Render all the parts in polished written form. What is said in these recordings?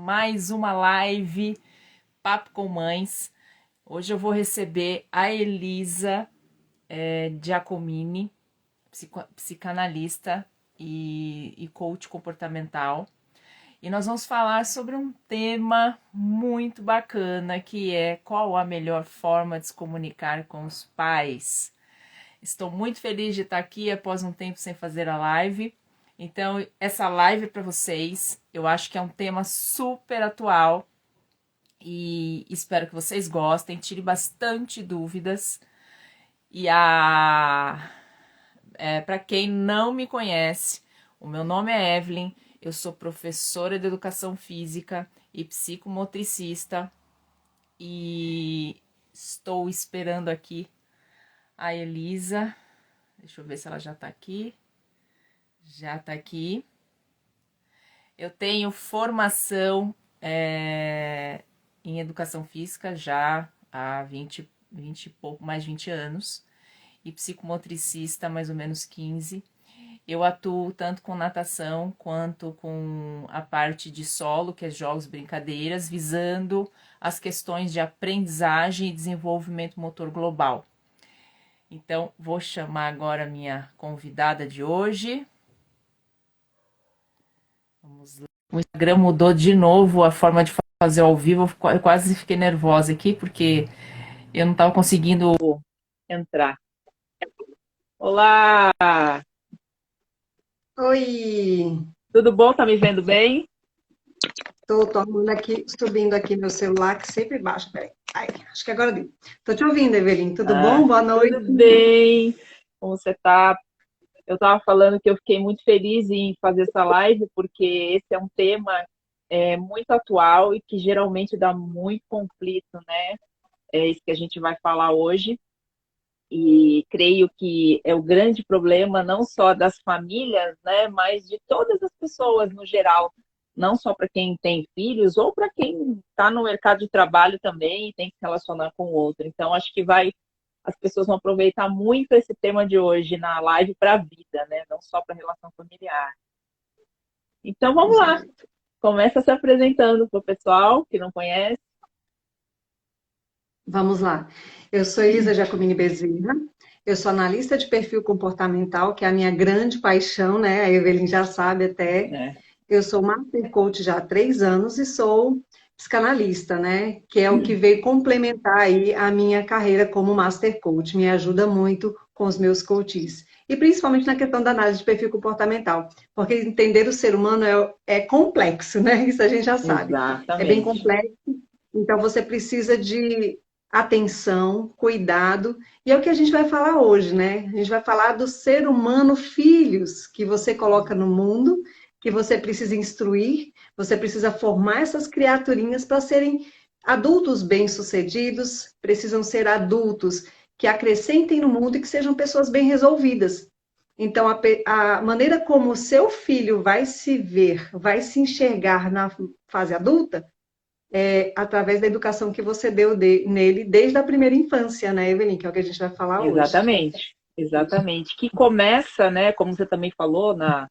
mais uma live Papo com Mães. Hoje eu vou receber a Elisa Giacomini, psicanalista e coach comportamental. E nós vamos falar sobre um tema muito bacana, que é qual a melhor forma de se comunicar com os pais. Estou muito feliz de estar aqui após um tempo sem fazer a live. Então, essa live é para vocês. Eu acho que é um tema super atual e espero que vocês gostem, tire bastante dúvidas. E para quem não me conhece, o meu nome é Evelyn, eu sou professora de educação física e psicomotricista e estou esperando aqui a Elisa. Deixa eu ver se ela já tá aqui. Já tá aqui. Eu tenho formação em educação física já há 20 e pouco, mais de 20 anos. E psicomotricista há mais ou menos 15. Eu atuo tanto com natação quanto com a parte de solo, que é jogos, brincadeiras, visando as questões de aprendizagem e desenvolvimento motor global. Então, vou chamar agora a minha convidada de hoje. Vamos lá. O Instagram mudou de novo a forma de fazer ao vivo. Eu quase fiquei nervosa aqui, porque eu não estava conseguindo entrar. Olá! Oi, Tudo bom? Tá me vendo bem? tô arrumando aqui, subindo aqui meu celular, que sempre baixa. Peraí. Ai, acho que agora deu. Tô te ouvindo, Evelyn. Tudo bom? Boa noite. Tudo bem. Como você tá? Eu estava falando que eu fiquei muito feliz em fazer essa live, porque esse é um tema muito atual e que geralmente dá muito conflito, né? É isso que a gente vai falar hoje. E creio que é o grande problema não só das famílias, né, mas de todas as pessoas no geral, não só para quem tem filhos ou para quem está no mercado de trabalho também e tem que se relacionar com o outro. Então, acho que as pessoas vão aproveitar muito esse tema de hoje na live para a vida, né, não só para a relação familiar. Então, Com vamos lá. certeza. Começa se apresentando para o pessoal que não conhece. Vamos lá. Eu sou Elisa Giacomini Bezerra. Eu sou analista de perfil comportamental, que é a minha grande paixão, né? A Evelyn já sabe até. Né? Eu sou Master Coach já há 3 anos e sou psicanalista, né? Que é o que veio complementar aí a minha carreira como Master Coach. Me ajuda muito com os meus coaches. E principalmente na questão da análise de perfil comportamental. Porque entender o ser humano é complexo, né? Isso a gente já sabe. É bem Exatamente. complexo. Então você precisa de atenção, cuidado. E é o que a gente vai falar hoje, né? A gente vai falar do ser humano, filhos, que você coloca no mundo, que você precisa instruir, você precisa formar essas criaturinhas para serem adultos bem-sucedidos, precisam ser adultos que acrescentem no mundo e que sejam pessoas bem resolvidas. Então, a maneira como o seu filho vai se ver, vai se enxergar na fase adulta, através da educação que você deu nele desde a primeira infância, né, Evelyn? Que é o que a gente vai falar hoje. Exatamente, exatamente. Que começa, né, como você também falou na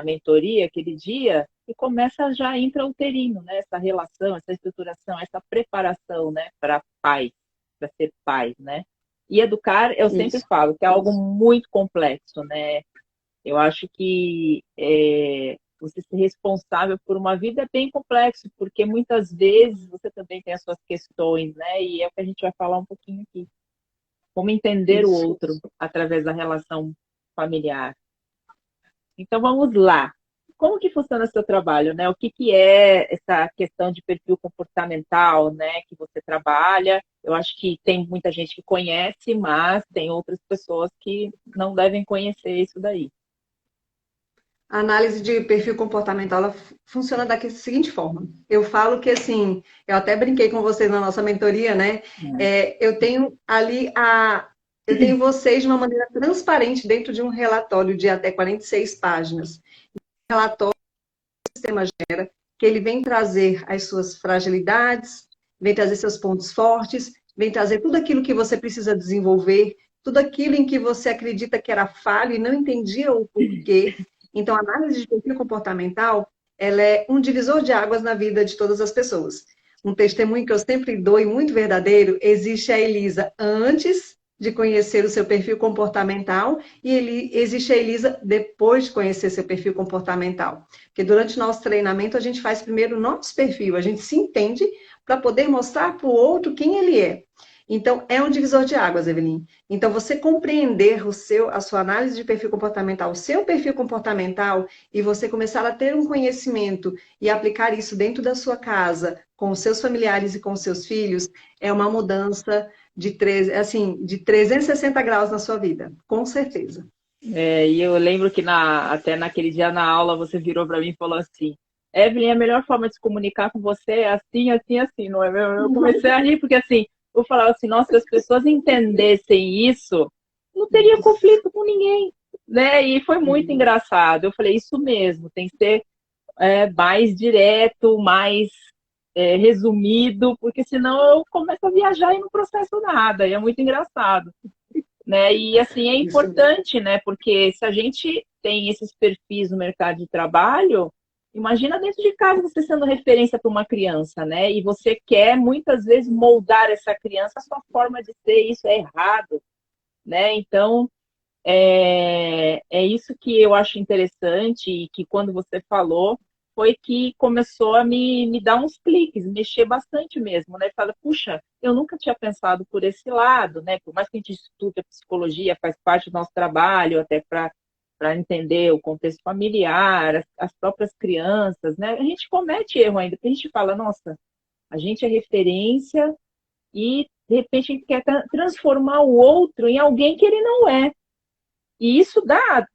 mentoria aquele dia, que começa já intrauterino, né, essa relação, essa estruturação, essa preparação, né, para pais, para ser pais, né. E educar, eu sempre Isso. falo, que é algo muito complexo, né. Eu acho que você ser responsável por uma vida é bem complexo, porque muitas vezes você também tem as suas questões, né, e é o que a gente vai falar um pouquinho aqui. Como entender o Isso. outro através da relação familiar. Então vamos lá. Como que funciona o seu trabalho, né? O que é essa questão de perfil comportamental, né, que você trabalha? Eu acho que tem muita gente que conhece, mas tem outras pessoas que não devem conhecer isso daí. A análise de perfil comportamental ela funciona da seguinte forma. Eu falo que, assim, eu até brinquei com vocês na nossa mentoria, né? Eu tenho ali eu tenho vocês de uma maneira transparente dentro de um relatório de até 46 páginas. Relatório que o sistema gera, que ele vem trazer as suas fragilidades, vem trazer seus pontos fortes, vem trazer tudo aquilo que você precisa desenvolver, tudo aquilo em que você acredita que era falho e não entendia o porquê. Então, a análise de perfil comportamental, ela é um divisor de águas na vida de todas as pessoas. Um testemunho que eu sempre dou e muito verdadeiro, existe a Elisa antes de conhecer o seu perfil comportamental e existe a Elisa depois de conhecer seu perfil comportamental. Porque durante o nosso treinamento a gente faz primeiro o nosso perfil, a gente se entende para poder mostrar para o outro quem ele é. Então, é um divisor de águas, Evelyn. Então, você compreender a sua análise de perfil comportamental, o seu perfil comportamental, e você começar a ter um conhecimento e aplicar isso dentro da sua casa, com os seus familiares e com os seus filhos, é uma mudança de 360 graus na sua vida, com certeza. E eu lembro que até naquele dia na aula você virou para mim e falou assim: Evelyn, a melhor forma de se comunicar com você é assim, assim, assim, não é mesmo? Eu comecei a rir, porque assim, eu falava assim, nossa, se as pessoas entendessem isso, não teria conflito com ninguém, né? E foi muito engraçado. Eu falei, isso mesmo, tem que ser mais direto, mais resumido, porque senão eu começo a viajar e não processo nada, e é muito engraçado. Né? E assim, é importante, né? Porque se a gente tem esses perfis no mercado de trabalho, imagina dentro de casa você sendo referência para uma criança, né? E você quer muitas vezes moldar essa criança, a sua forma de ser, isso é errado, né? Então, é isso que eu acho interessante e que quando você falou, foi que começou a me dar uns cliques, mexer bastante mesmo, né? Fala, puxa, eu nunca tinha pensado por esse lado, né? Por mais que a gente estude a psicologia, faz parte do nosso trabalho, até para entender o contexto familiar, as próprias crianças, né? A gente comete erro ainda, porque a gente fala, nossa, a gente é referência e, de repente, a gente quer transformar o outro em alguém que ele não é. E isso dá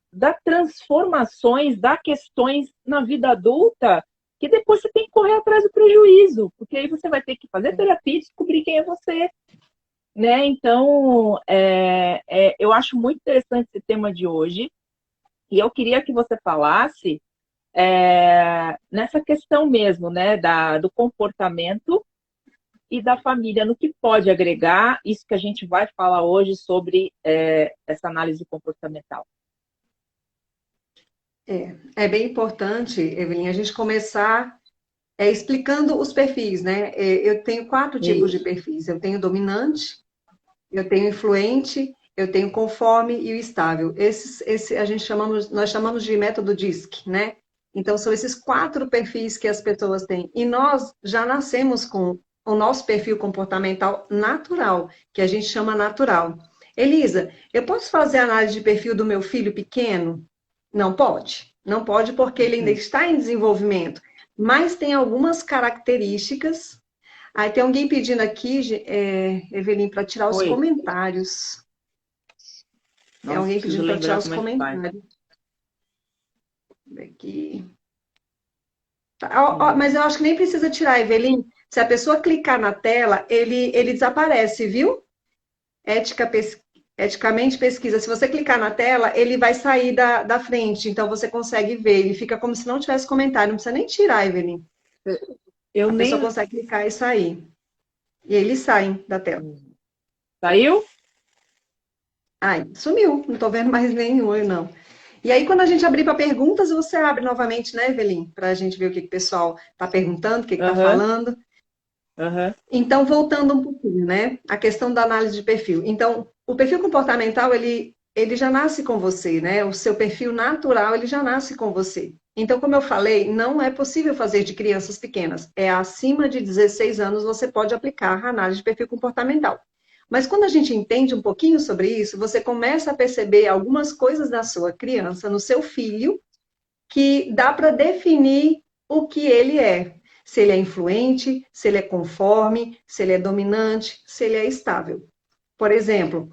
transformações, dá questões na vida adulta que depois você tem que correr atrás do prejuízo, porque aí você vai ter que fazer terapia e descobrir quem é você. Né? Então, eu acho muito interessante esse tema de hoje e eu queria que você falasse nessa questão mesmo, né, do comportamento e da família, no que pode agregar isso que a gente vai falar hoje sobre essa análise comportamental. É bem importante, Evelyn, a gente começar explicando os perfis, né? Eu tenho 4 tipos de perfis. Eu tenho dominante, eu tenho influente, eu tenho conforme e o estável. Nós chamamos de método DISC, né? Então, são esses 4 perfis que as pessoas têm. E nós já nascemos com o nosso perfil comportamental natural, que a gente chama natural. Elisa, eu posso fazer análise de perfil do meu filho pequeno? Não pode. Não pode porque ele ainda está em desenvolvimento. Mas tem algumas características. Aí tem alguém pedindo aqui, Evelyn, para tirar os comentários. Tem alguém pedindo para tirar os comentários. Aqui. Tá. Mas eu acho que nem precisa tirar, Evelyn. Se a pessoa clicar na tela, ele desaparece, viu? Eticamente pesquisa. Se você clicar na tela, ele vai sair da frente. Então você consegue ver. Ele fica como se não tivesse comentário. Não precisa nem tirar, Evelyn. A pessoa consegue clicar e sair. E eles saem da tela. Saiu? Ai, sumiu. Não estou vendo mais nenhum, não. E aí, quando a gente abrir para perguntas, você abre novamente, né, Evelyn? Para a gente ver o que o pessoal está perguntando, o que está falando. Então, voltando um pouquinho, né? A questão da análise de perfil. Então, o perfil comportamental, ele já nasce com você, né? O seu perfil natural, ele já nasce com você. Então, como eu falei, não é possível fazer de crianças pequenas. É acima de 16 anos você pode aplicar a análise de perfil comportamental. Mas quando a gente entende um pouquinho sobre isso, você começa a perceber algumas coisas da sua criança, no seu filho, que dá para definir o que ele é. Se ele é influente, se ele é conforme, se ele é dominante, se ele é estável. Por exemplo,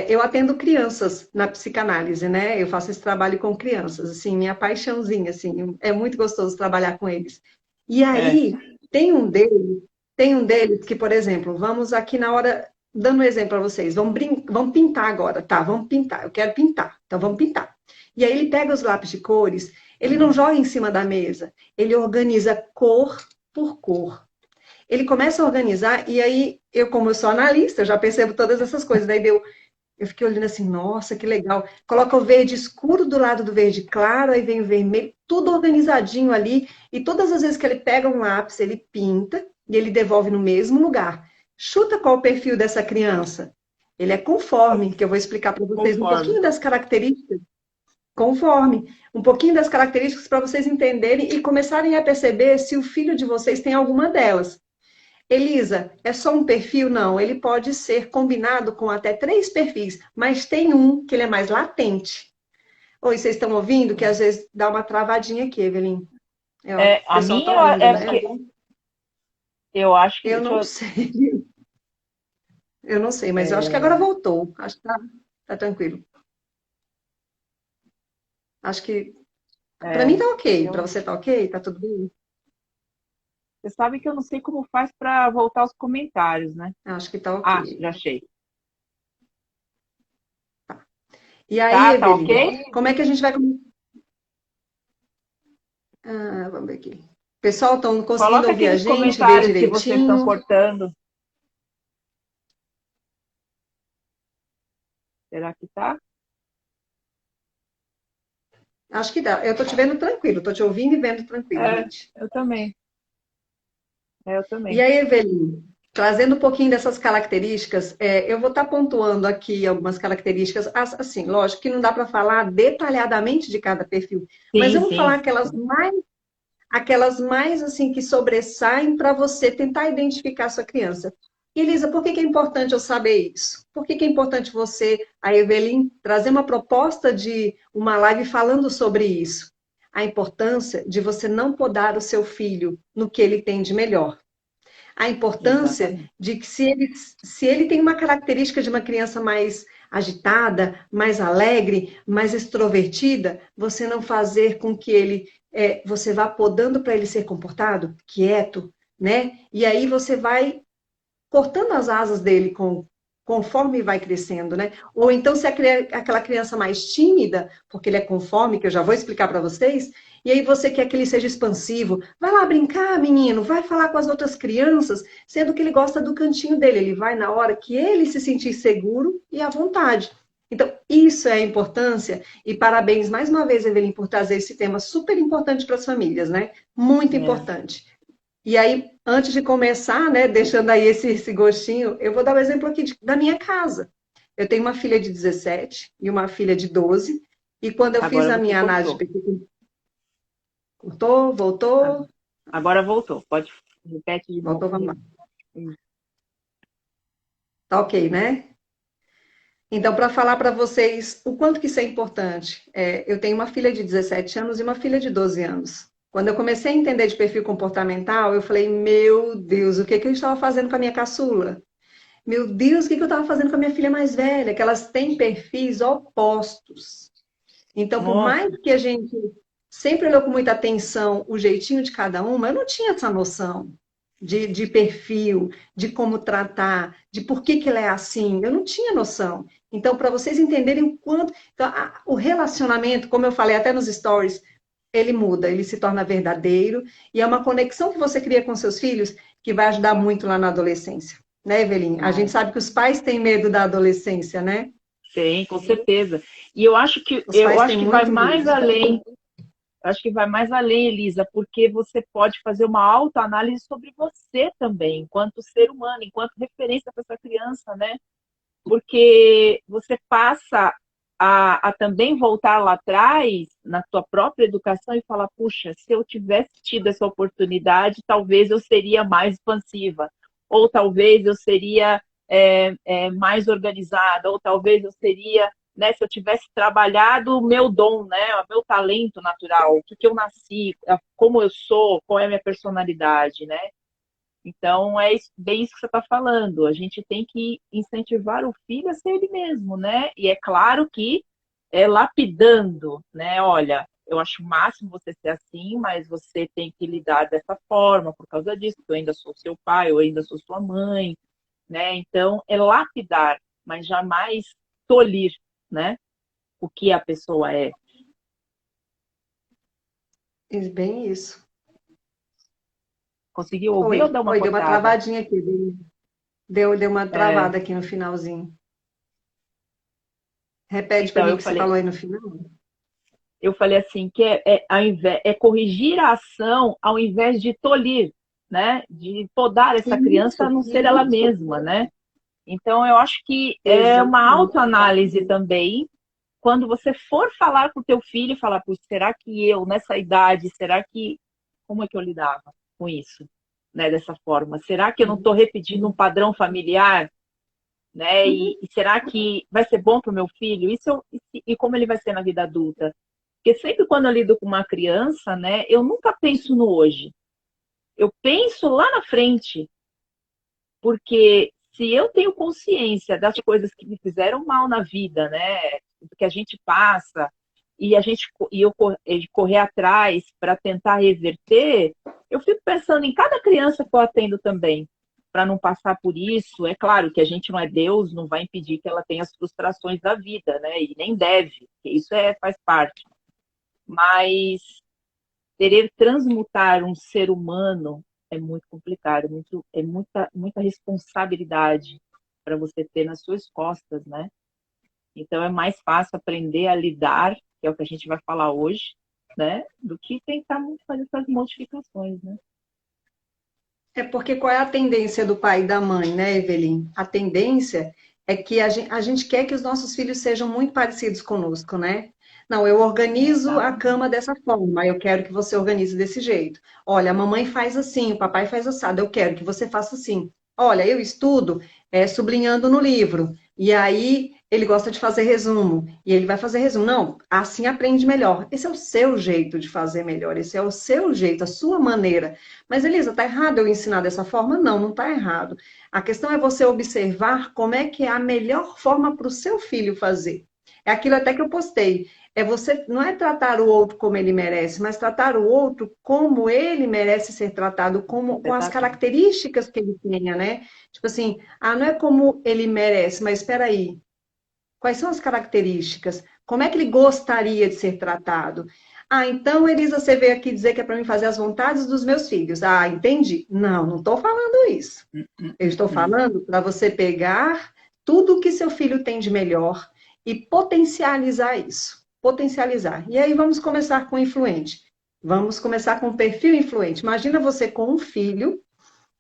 eu atendo crianças na psicanálise, né? Eu faço esse trabalho com crianças, assim, minha paixãozinha, assim, é muito gostoso trabalhar com eles. E aí, tem um deles que, por exemplo, vamos aqui na hora, dando um exemplo para vocês, vamos pintar agora, tá? Vamos pintar, eu quero pintar, então vamos pintar. E aí ele pega os lápis de cores, ele não joga em cima da mesa, ele organiza cor por cor. Ele começa a organizar, e aí, como eu sou analista, eu já percebo todas essas coisas. Daí Eu fiquei olhando assim, nossa, que legal. Coloca o verde escuro do lado do verde claro, aí vem o vermelho, tudo organizadinho ali. E todas as vezes que ele pega um lápis, ele pinta e ele devolve no mesmo lugar. Chuta qual o perfil dessa criança? Ele é conforme, que eu vou explicar para vocês um Conforme. pouquinho das características. Conforme, um pouquinho das características para vocês entenderem e começarem a perceber se o filho de vocês tem alguma delas. Elisa, é só um perfil? Não, ele pode ser combinado com até 3 perfis, mas tem um que ele é mais latente. Oi, vocês estão ouvindo? Que às vezes dá uma travadinha aqui, Evelyn. É, ó, o A pessoal está minha ouvindo, é né? porque eu acho que. Eu Deixa não eu, sei, eu não sei, mas eu acho que agora é, voltou. Acho que tá tranquilo. Acho que para mim é, tá ok, para eu, você tá ok, tá tudo bem? você sabe que eu não sei como faz para voltar aos comentários, né? Acho que tá Ah, ok. já achei. E aí, Tá Evelyn, ok? como é que a gente vai. Ah, vamos ver aqui. Pessoal, estão conseguindo Coloca aqui ouvir a nos gente, ver comentários se vocês estão direitinho? cortando. Será que tá? Acho que dá. Eu tô te vendo tranquilo, tô te ouvindo e vendo É, tranquilamente. eu também. É, eu E também. aí, Evelyn, trazendo um pouquinho dessas características, eu vou estar pontuando aqui algumas características. Assim, lógico que não dá para falar detalhadamente de cada perfil, mas Sim, eu vou falar sim. aquelas mais assim que sobressaem para você tentar identificar a sua criança. E, Elisa, por que que é importante eu saber isso? Por que que é importante você, a Evelyn, trazer uma proposta de uma live falando sobre isso? A importância de você não podar o seu filho no que ele tem de melhor. A importância Exatamente. de que se ele tem uma característica de uma criança mais agitada, mais alegre, mais extrovertida, você não fazer com que você vá podando para ele ser comportado, quieto, né? E aí você vai cortando as asas dele conforme vai crescendo, né? Ou então, se aquela criança mais tímida, porque ele é conforme, que eu já vou explicar para vocês, e aí você quer que ele seja expansivo, vai lá brincar, menino, vai falar com as outras crianças, sendo que ele gosta do cantinho dele, ele vai na hora que ele se sentir seguro e à vontade. Então, isso é a importância, e parabéns mais uma vez, Evelyn, por trazer esse tema super importante para as famílias, né? Muito É. importante. E aí, antes de começar, né, deixando aí esse gostinho, eu vou dar um exemplo aqui da minha casa. Eu tenho uma filha de 17 e uma filha de 12, e quando eu fiz Agora a você minha análise de cortou. perfil, voltou, voltou, Agora voltou. Pode repete de novo. voltou, vamos lá. Tá ok, né? Então, para falar para vocês o quanto que isso é importante, eu tenho uma filha de 17 anos e uma filha de 12 anos. Quando eu comecei a entender de perfil comportamental, eu falei, meu Deus, o que que eu estava fazendo com a minha caçula? Meu Deus, o que que eu estava fazendo com a minha filha mais velha? Que elas têm perfis opostos. Então, por mais Nossa, que a gente sempre olhou com muita atenção o jeitinho de cada uma, eu não tinha essa noção de perfil, de como tratar, de por que que ela é assim. Eu não tinha noção. Então, para vocês entenderem o quanto. Então, o relacionamento, como eu falei até nos stories, ele muda, ele se torna verdadeiro e é uma conexão que você cria com seus filhos que vai ajudar muito lá na adolescência. Né, Evelyn? A gente ai, sabe que os pais têm medo da adolescência, né? tem, com certeza. E eu acho que Os eu pais acho têm que vai muito medo. mais além. Eu acho que vai mais além, Elisa, porque você pode fazer uma autoanálise sobre você também, enquanto ser humano, enquanto referência para essa criança, né? Porque você passa a também voltar lá atrás, na tua própria educação, e falar, puxa, se eu tivesse tido essa oportunidade, talvez eu seria mais expansiva, ou talvez eu seria mais organizada, ou talvez eu seria, né, se eu tivesse trabalhado o meu dom, né, o meu talento natural, o que eu nasci, como eu sou, qual é a minha personalidade, né? Então, bem isso que você está falando. A gente tem que incentivar o filho a ser ele mesmo, né? E é claro que lapidando, né? Olha, eu acho o máximo você ser assim, mas você tem que lidar dessa forma por causa disso, porque eu ainda sou seu pai, eu ainda sou sua mãe, né? Então, é lapidar, mas jamais tolir, né? O que a pessoa é. Bem isso. Conseguiu ouvir ou Oi, dar uma oi, deu uma cortada? travadinha aqui. Deu uma É, travada aqui no finalzinho. Repete para Então mim o que você falou aí no final. eu falei assim, que é corrigir a ação ao invés de tolir, né? De podar essa criança a Isso, não ser ela isso. mesma, né? Então, eu acho que é uma Exatamente. autoanálise também, quando você for falar com o teu filho, falar, putz, será que eu, nessa idade, será que... Como é que eu lidava com isso? Né, dessa forma? Será que eu não estou repetindo um padrão familiar? Né? E será que vai ser bom para o meu filho? E como ele vai ser na vida adulta? Porque sempre quando eu lido com uma criança, né, eu nunca penso no hoje. Eu penso lá na frente, porque se eu tenho consciência das coisas que me fizeram mal na vida, né, que a gente passa e eu correr atrás para tentar reverter, eu fico pensando em cada criança que eu atendo também, para não passar por isso. É claro que a gente não é Deus, não vai impedir que ela tenha as frustrações da vida, né? E nem deve, porque isso faz parte. Mas querer transmutar um ser humano é muito complicado, é muita responsabilidade para você ter nas suas costas, né? Então é mais fácil aprender a lidar, que é o que a gente vai falar hoje, né? Do que tentar fazer essas modificações, né? É porque qual é a tendência do pai e da mãe, né, Evelyn? A tendência é que a gente quer que os nossos filhos sejam muito parecidos conosco, né? Não, eu organizo a Exatamente. cama dessa forma, eu quero que você organize desse jeito. Olha, a mamãe faz assim, o papai faz assado, eu quero que você faça assim. Olha, eu estudo sublinhando no livro, e aí ele gosta de fazer resumo, e ele vai fazer resumo. Não, assim aprende melhor. Esse é o seu jeito de fazer melhor, esse é o seu jeito, a sua maneira. Mas, Elisa, está errado eu ensinar dessa forma? Não, não está errado. A questão é você observar como é que é a melhor forma para o seu filho fazer. É aquilo até que eu postei. É você, não é tratar o outro como ele merece, mas tratar o outro como ele merece ser tratado, com as Exatamente. características que ele tenha, né? Tipo assim, não é como ele merece, mas espera aí. Quais são as características? Como é que ele gostaria de ser tratado? Então, Elisa, você veio aqui dizer que é para mim fazer as vontades dos meus filhos. Entendi. Não, não estou falando isso. Eu estou Hum. falando para você pegar tudo que seu filho tem de melhor e potencializar isso. Potencializar. E aí vamos começar com o influente. Vamos começar com o perfil influente. Imagina você com um filho,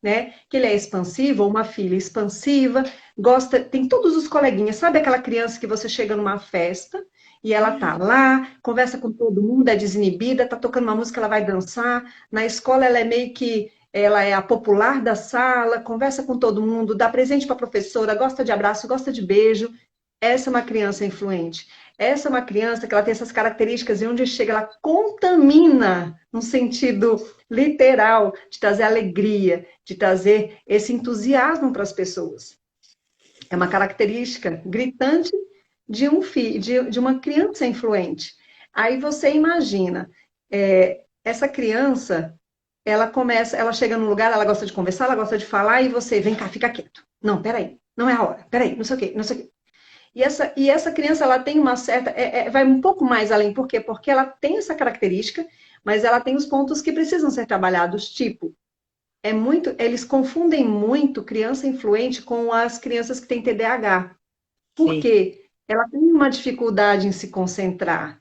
né? Que ele é expansivo, ou uma filha expansiva, gosta, tem todos os coleguinhas. Sabe aquela criança que você chega numa festa e ela tá lá, conversa com todo mundo, é desinibida, tá tocando uma música, ela vai dançar. Na escola ela é meio que ela é a popular da sala, conversa com todo mundo, dá presente para a professora, gosta de abraço, gosta de beijo. Essa é uma criança influente. Essa é uma criança que ela tem essas características e onde chega, ela contamina, no sentido literal, de trazer alegria, de trazer esse entusiasmo para as pessoas. É uma característica gritante de de uma criança influente. Aí você imagina, essa criança, ela chega num lugar, ela gosta de conversar, ela gosta de falar, e você, vem cá, fica quieto. Não, peraí, não é a hora, peraí, não sei o quê, não sei o quê. E essa criança, ela tem uma certa. Vai um pouco mais além. Por quê? Porque ela tem essa característica, mas ela tem os pontos que precisam ser trabalhados. Tipo, eles confundem muito criança influente com as crianças que têm TDAH. Por Sim. quê? Ela tem uma dificuldade em se concentrar.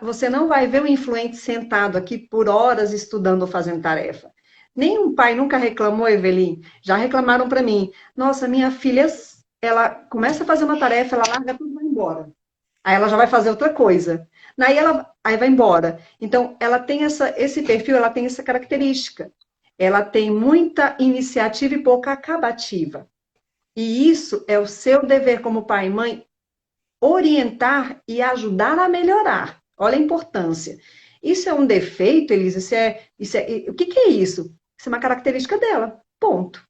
Você não vai ver o influente sentado aqui por horas estudando ou fazendo tarefa. Nenhum pai nunca reclamou, Evelyn. Já reclamaram para mim. Nossa, minha filha, ela começa a fazer uma tarefa, ela larga tudo e vai embora. Aí ela já vai fazer outra coisa. Aí vai embora. Então, ela tem esse perfil, ela tem essa característica. Ela tem muita iniciativa e pouca acabativa. E isso é o seu dever como pai e mãe, orientar e ajudar a melhorar. Olha a importância. Isso é um defeito, Elisa? O que é isso? Isso é uma característica dela. Ponto.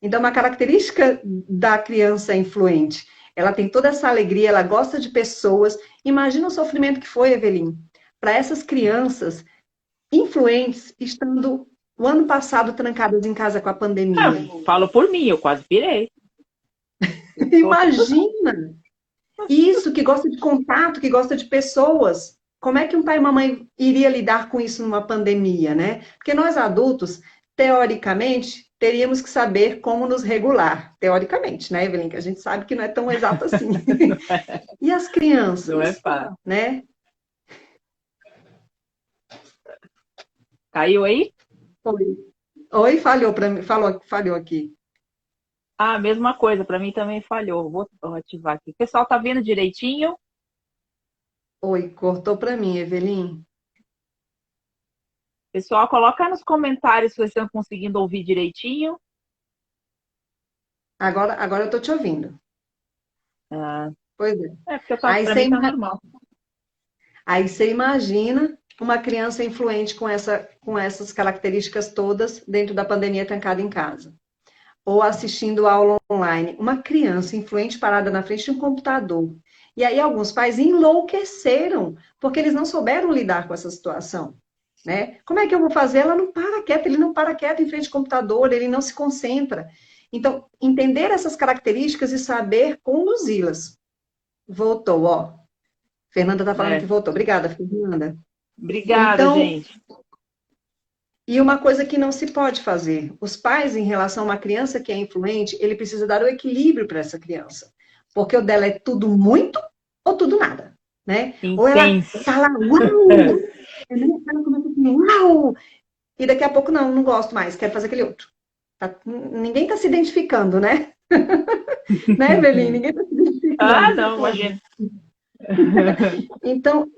Então, uma característica da criança influente. Ela tem toda essa alegria, ela gosta de pessoas. Imagina o sofrimento que foi, Evelyn, para essas crianças influentes estando o ano passado trancadas em casa com a pandemia. Falo por mim, eu quase pirei. Eu tô... Imagina! Isso, que gosta de contato, que gosta de pessoas. Como é que um pai e uma mãe iria lidar com isso numa pandemia, né? Porque nós adultos, teoricamente, teríamos que saber como nos regular, teoricamente, né, Evelyn? Que a gente sabe que não é tão exato assim. E as Não é crianças, fácil. né? Caiu aí? Oi, falhou para mim, falhou aqui. Ah, mesma coisa, para mim também falhou. Vou ativar aqui. O pessoal tá vendo direitinho? Oi, cortou para mim, Evelyn. Pessoal, coloca nos comentários se vocês estão conseguindo ouvir direitinho. Agora eu tô te ouvindo. Ah, Pois é. porque Aí para você, mim tá normal. aí você imagina uma criança influente com essas características todas dentro da pandemia trancada em casa. Ou assistindo aula online. Uma criança influente parada na frente de um computador. E aí alguns pais enlouqueceram, porque eles não souberam lidar com essa situação. Né? Como é que eu vou fazer? Ela não para quieta, ele não para quieto em frente ao computador, ele não se concentra. Então, entender essas características e saber conduzi-las. Voltou, ó. Fernanda está falando que É. voltou. Obrigada, Fernanda. Obrigada, Então, gente. e uma coisa que não se pode fazer, os pais, em relação a uma criança que é influente, ele precisa dar o equilíbrio para essa criança. Porque o dela é tudo muito ou tudo nada, né? Ou ela Intenso. fala, uau! Ela começa assim, uau! E daqui a pouco, não gosto mais, quero fazer aquele outro. Ninguém está se identificando, né? Né, Evelyn? Ninguém está se Ah, identificando. não, imagina. Então,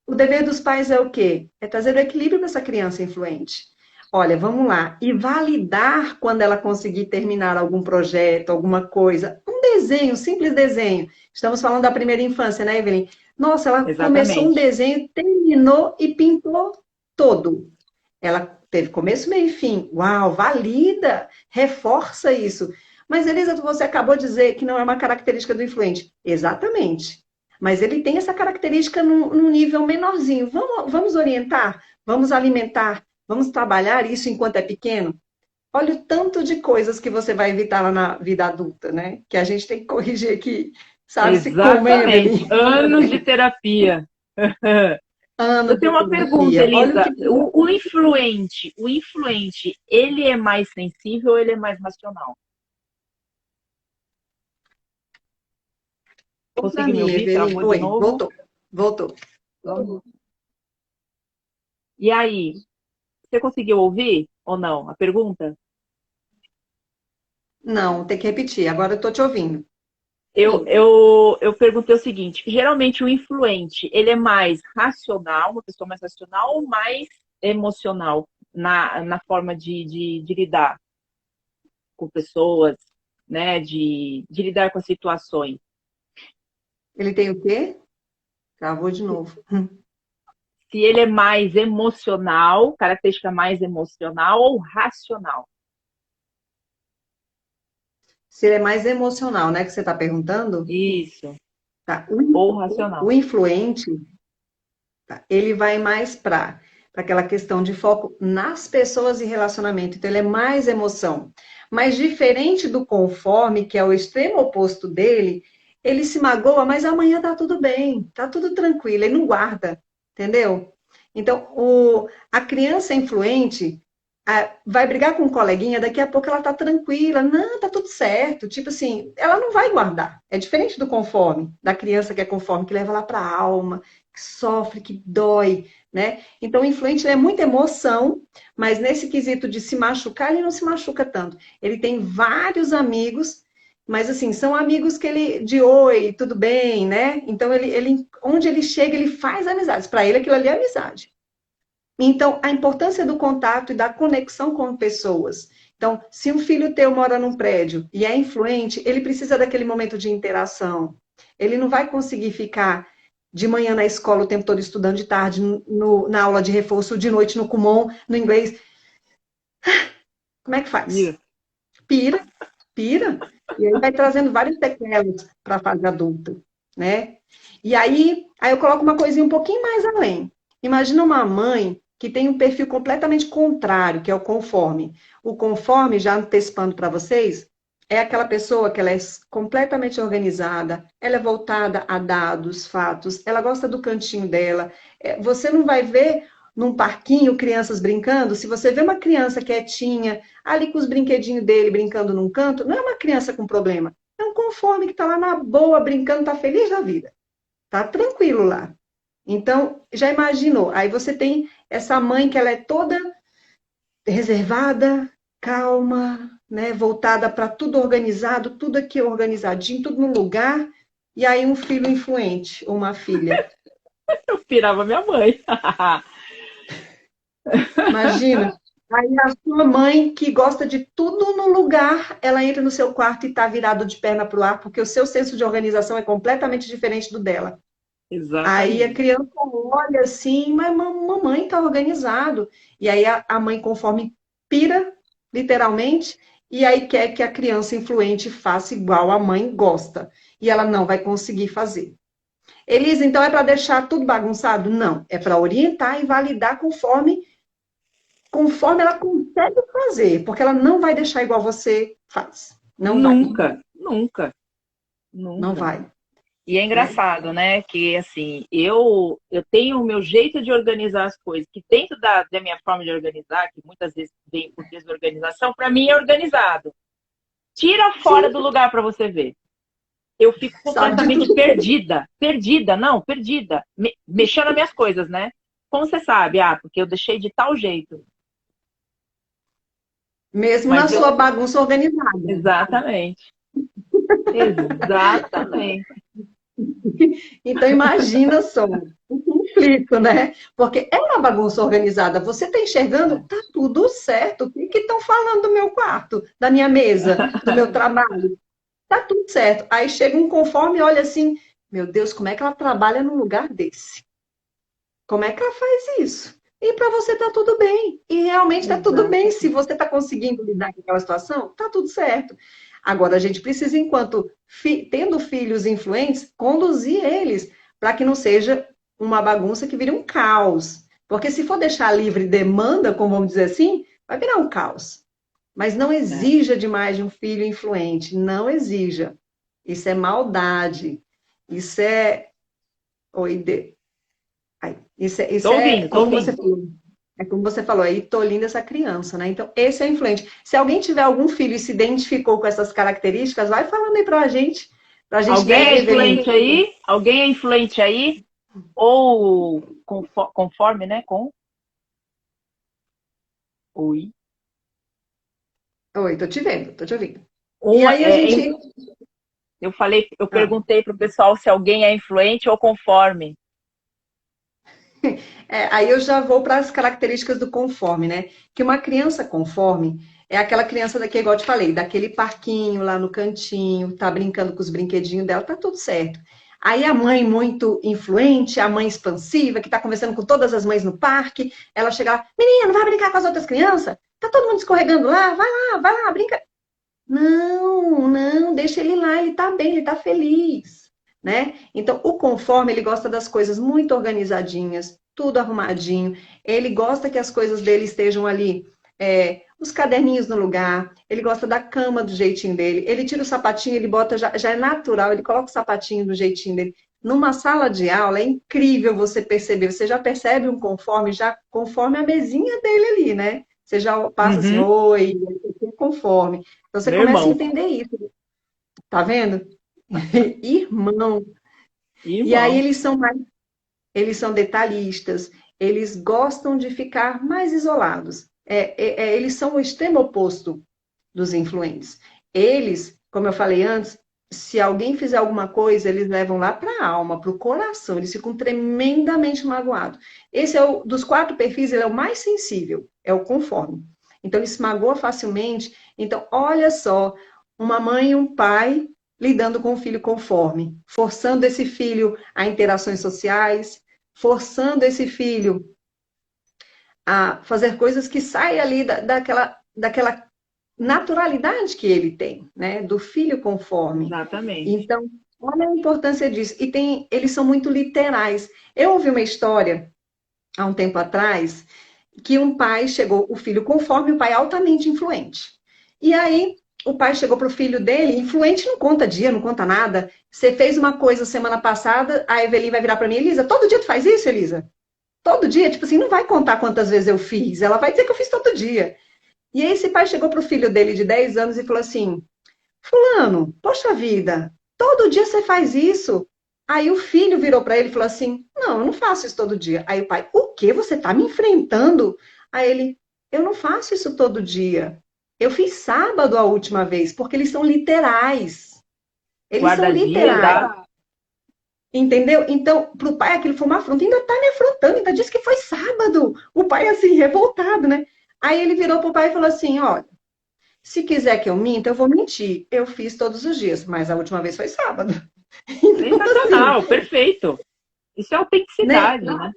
o dever dos pais é o quê? É trazer o equilíbrio para essa criança influente. Olha, vamos lá. E validar quando ela conseguir terminar algum projeto, alguma coisa. Um desenho, um simples desenho. Estamos falando da primeira infância, né, Evelyn? Nossa, ela começou um Exatamente. desenho, terminou e pintou todo. Ela teve começo, meio e fim. Uau, valida, reforça isso. Mas, Elisa, você acabou de dizer que não é uma característica do influente. Exatamente. Mas ele tem essa característica num nível menorzinho. Vamos orientar, vamos alimentar, vamos trabalhar isso enquanto é pequeno? Olha o tanto de coisas que você vai evitar lá na vida adulta, né? Que a gente tem que corrigir aqui. Sabe-se como, hein, Exatamente. Evelyn? Anos de terapia. Anos Eu de tenho uma pergunta, terapia. Olha o que... Elisa. O influente, ele é mais sensível ou ele é mais racional? Para Conseguiu me mim, ouvir? Evelyn. Travou de Oi, novo? voltou. Voltou. E aí, você conseguiu ouvir ou não a pergunta? Não, tem que repetir. Agora eu estou te ouvindo. Eu perguntei o seguinte: geralmente o influente, ele é mais racional, uma pessoa mais racional ou mais emocional na forma de lidar com pessoas, né? De lidar com as situações. Ele tem o quê? Travou de novo. Se ele é mais emocional, característica mais emocional ou racional. Se ele é mais emocional, né, que você está perguntando? Isso, Tá. ou O racional. influente, tá, ele vai mais para aquela questão de foco nas pessoas e relacionamento. Então, ele é mais emoção. Mas diferente do conforme, que é o extremo oposto dele, ele se magoa, mas amanhã tá tudo bem, tá tudo tranquilo, ele não guarda, entendeu? Então, a criança influente vai brigar com um coleguinha, daqui a pouco ela tá tranquila, não, tá tudo certo. Tipo assim, ela não vai guardar. É diferente do conforme, da criança que é conforme, que leva lá para a alma, que sofre, que dói, né? Então, o influente é muita emoção, mas nesse quesito de se machucar, ele não se machuca tanto. Ele tem vários amigos, mas assim, são amigos que ele, de oi, tudo bem, né? Então, onde ele chega, ele faz amizades. Para ele, aquilo ali é amizade. Então, a importância do contato e da conexão com pessoas. Então, se um filho teu mora num prédio e é influente, ele precisa daquele momento de interação. Ele não vai conseguir ficar de manhã na escola o tempo todo estudando, de tarde na aula de reforço, de noite no Kumon, no inglês. Como é que faz? Isso. Pira, pira. E aí vai trazendo vários sequelas para a fase adulta, né? E aí eu coloco uma coisinha um pouquinho mais além. Imagina uma mãe que tem um perfil completamente contrário, que é o conforme. O conforme, já antecipando para vocês, é aquela pessoa que ela é completamente organizada, ela é voltada a dados, fatos, ela gosta do cantinho dela. Você não vai ver num parquinho, crianças brincando, se você vê uma criança quietinha, ali com os brinquedinhos dele brincando num canto, não é uma criança com problema, é um conforme que está lá na boa, brincando, está feliz da vida, está tranquilo lá. Então, já imaginou? Aí você tem essa mãe que ela é toda reservada, calma, né, voltada para tudo organizado, tudo aqui organizadinho, tudo no lugar, e aí um filho influente, ou uma filha. Eu pirava minha mãe. Imagina. Aí a sua mãe, que gosta de tudo no lugar, ela entra no seu quarto e está virado de perna para o ar, porque o seu senso de organização é completamente diferente do dela. Aí a Exatamente. criança olha assim, mas mamãe está organizado. E aí a mãe, conforme pira, literalmente, e aí quer que a criança influente faça igual a mãe gosta. E ela não vai conseguir fazer. Elisa, então é para deixar tudo bagunçado? Não, é para orientar e validar conforme ela consegue fazer, porque ela não vai deixar igual você faz. Não vai, Nunca, nunca, não nunca. vai, E é né? engraçado, né? Que assim, eu tenho o meu jeito de organizar as coisas, que dentro da minha forma de organizar, que muitas vezes vem por desorganização, para mim é organizado. Tira fora Sim, do lugar para você ver. Eu fico sabe de completamente tudo. perdida. Perdida, não, perdida. Mexendo nas minhas coisas, né? Como você sabe? Ah, porque eu deixei de tal jeito. Mesmo na Mas eu. sua bagunça organizada. Exatamente. Exatamente. Então, imagina só o conflito, né? Porque é uma bagunça organizada. Você está enxergando? Tá tudo certo. O que estão falando do meu quarto, da minha mesa, do meu trabalho? Tá tudo certo. Aí chega um conforme e olha assim: meu Deus, como é que ela trabalha num lugar desse? Como é que ela faz isso? E para você tá tudo bem. E realmente tá tudo bem. Se Exatamente. você está conseguindo lidar com aquela situação, tá tudo certo. Agora, a gente precisa, enquanto tendo filhos influentes, conduzir eles para que não seja uma bagunça que vire um caos. Porque se for deixar livre demanda, como vamos dizer assim, vai virar um caos. Mas não É. exija demais de um filho influente. Não exija. Isso é maldade. Isso é. Oi, isso Tô é, ouvindo, tô como você ouvindo. falou. É como você falou, aí tô linda essa criança, né? Então, esse é o influente. Se alguém tiver algum filho e se identificou com essas características, vai falando aí pra gente, Alguém né, é Evelyn? influente aí? Alguém é influente aí? Ou conforme, né? Com. Oi. Oi, tô te vendo, tô te ouvindo. E Um aí a é, gente. eu falei, eu Ah, perguntei pro pessoal se alguém é influente ou conforme. aí eu já vou para as características do conforme, né? Que uma criança conforme é aquela criança daqui, igual eu te falei, daquele parquinho lá no cantinho, tá brincando com os brinquedinhos dela, tá tudo certo. Aí a mãe muito influente, a mãe expansiva, que tá conversando com todas as mães no parque, ela chega lá, menina, não vai brincar com as outras crianças? Tá todo mundo escorregando lá, vai lá, brinca. Não, não, deixa ele lá, ele tá bem, ele tá feliz, né? Então, o conforme, ele gosta das coisas muito organizadinhas, tudo arrumadinho. Ele gosta que as coisas dele estejam ali, os caderninhos no lugar. Ele gosta da cama do jeitinho dele. Ele tira o sapatinho, ele bota, já é natural, ele coloca o sapatinho do jeitinho dele. Numa sala de aula, é incrível você perceber. Você já percebe um conforme, já conforme a mesinha dele ali, né? Você já passa assim, Uhum. oi, conforme. Então você Meu começa a irmão. entender isso, tá vendo? Irmão. E aí Irmão. eles são detalhistas, eles gostam de ficar mais isolados. Eles são o extremo oposto dos influentes. Eles, como eu falei antes, se alguém fizer alguma coisa, eles levam lá para a alma, para o coração, eles ficam tremendamente magoados. Esse é dos quatro perfis, ele é o mais sensível, é o conforme. Então, ele se magoa facilmente. Então, olha só, uma mãe e um pai lidando com o filho conforme, forçando esse filho a interações sociais, forçando esse filho a fazer coisas que saem ali daquela naturalidade que ele tem, né? Do filho conforme. Exatamente. Então, olha a importância disso. E eles são muito literais. Eu ouvi uma história há um tempo atrás que um pai chegou, o filho conforme, o pai altamente influente. E aí o pai chegou para o filho dele, influente não conta dia, não conta nada. Você fez uma coisa semana passada, a Evelyn vai virar para mim, Elisa, todo dia tu faz isso, Elisa? Todo dia, tipo assim, não vai contar quantas vezes eu fiz, ela vai dizer que eu fiz todo dia. E aí esse pai chegou pro filho dele de 10 anos e falou assim: Fulano, poxa vida, todo dia você faz isso? Aí o filho virou para ele e falou assim: Não, eu não faço isso todo dia. Aí o pai: O quê? Você está me enfrentando? Aí ele: Eu não faço isso todo dia. Eu fiz sábado a última vez, porque eles são literais. Eles são Guarda-dias, literais. dá. Entendeu? Então, para o pai aquilo foi uma afronta. Ainda está me afrontando, ainda disse que foi sábado. O pai, assim, revoltado, né? Aí ele virou para o pai e falou assim: Olha, se quiser que eu minta, eu vou mentir. Eu fiz todos os dias, mas a última vez foi sábado. Então, assim, Sensacional, perfeito. Isso é né? autenticidade, né?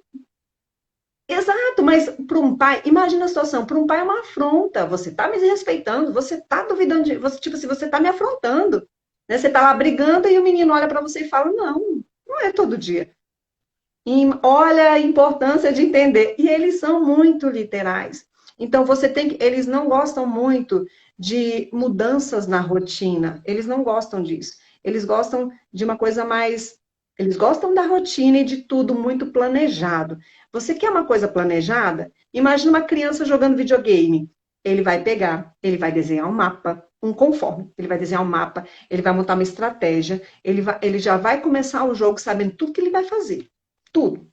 Exato, mas para um pai, imagina a situação, para um pai é uma afronta. Você está me desrespeitando, você está duvidando de, você, tipo assim, você está me afrontando. Né? Você está lá brigando e o menino olha para você e fala: Não, não é todo dia. E olha a importância de entender. E eles são muito literais. Então você tem que, eles não gostam muito de mudanças na rotina. Eles não gostam disso. Eles gostam de uma coisa mais, eles gostam da rotina e de tudo muito planejado. Você quer uma coisa planejada? Imagina uma criança jogando videogame. Ele vai pegar, ele vai desenhar um mapa, um conforme. Ele vai desenhar um mapa, ele vai montar uma estratégia, ele já vai começar o jogo sabendo tudo que ele vai fazer. Tudo.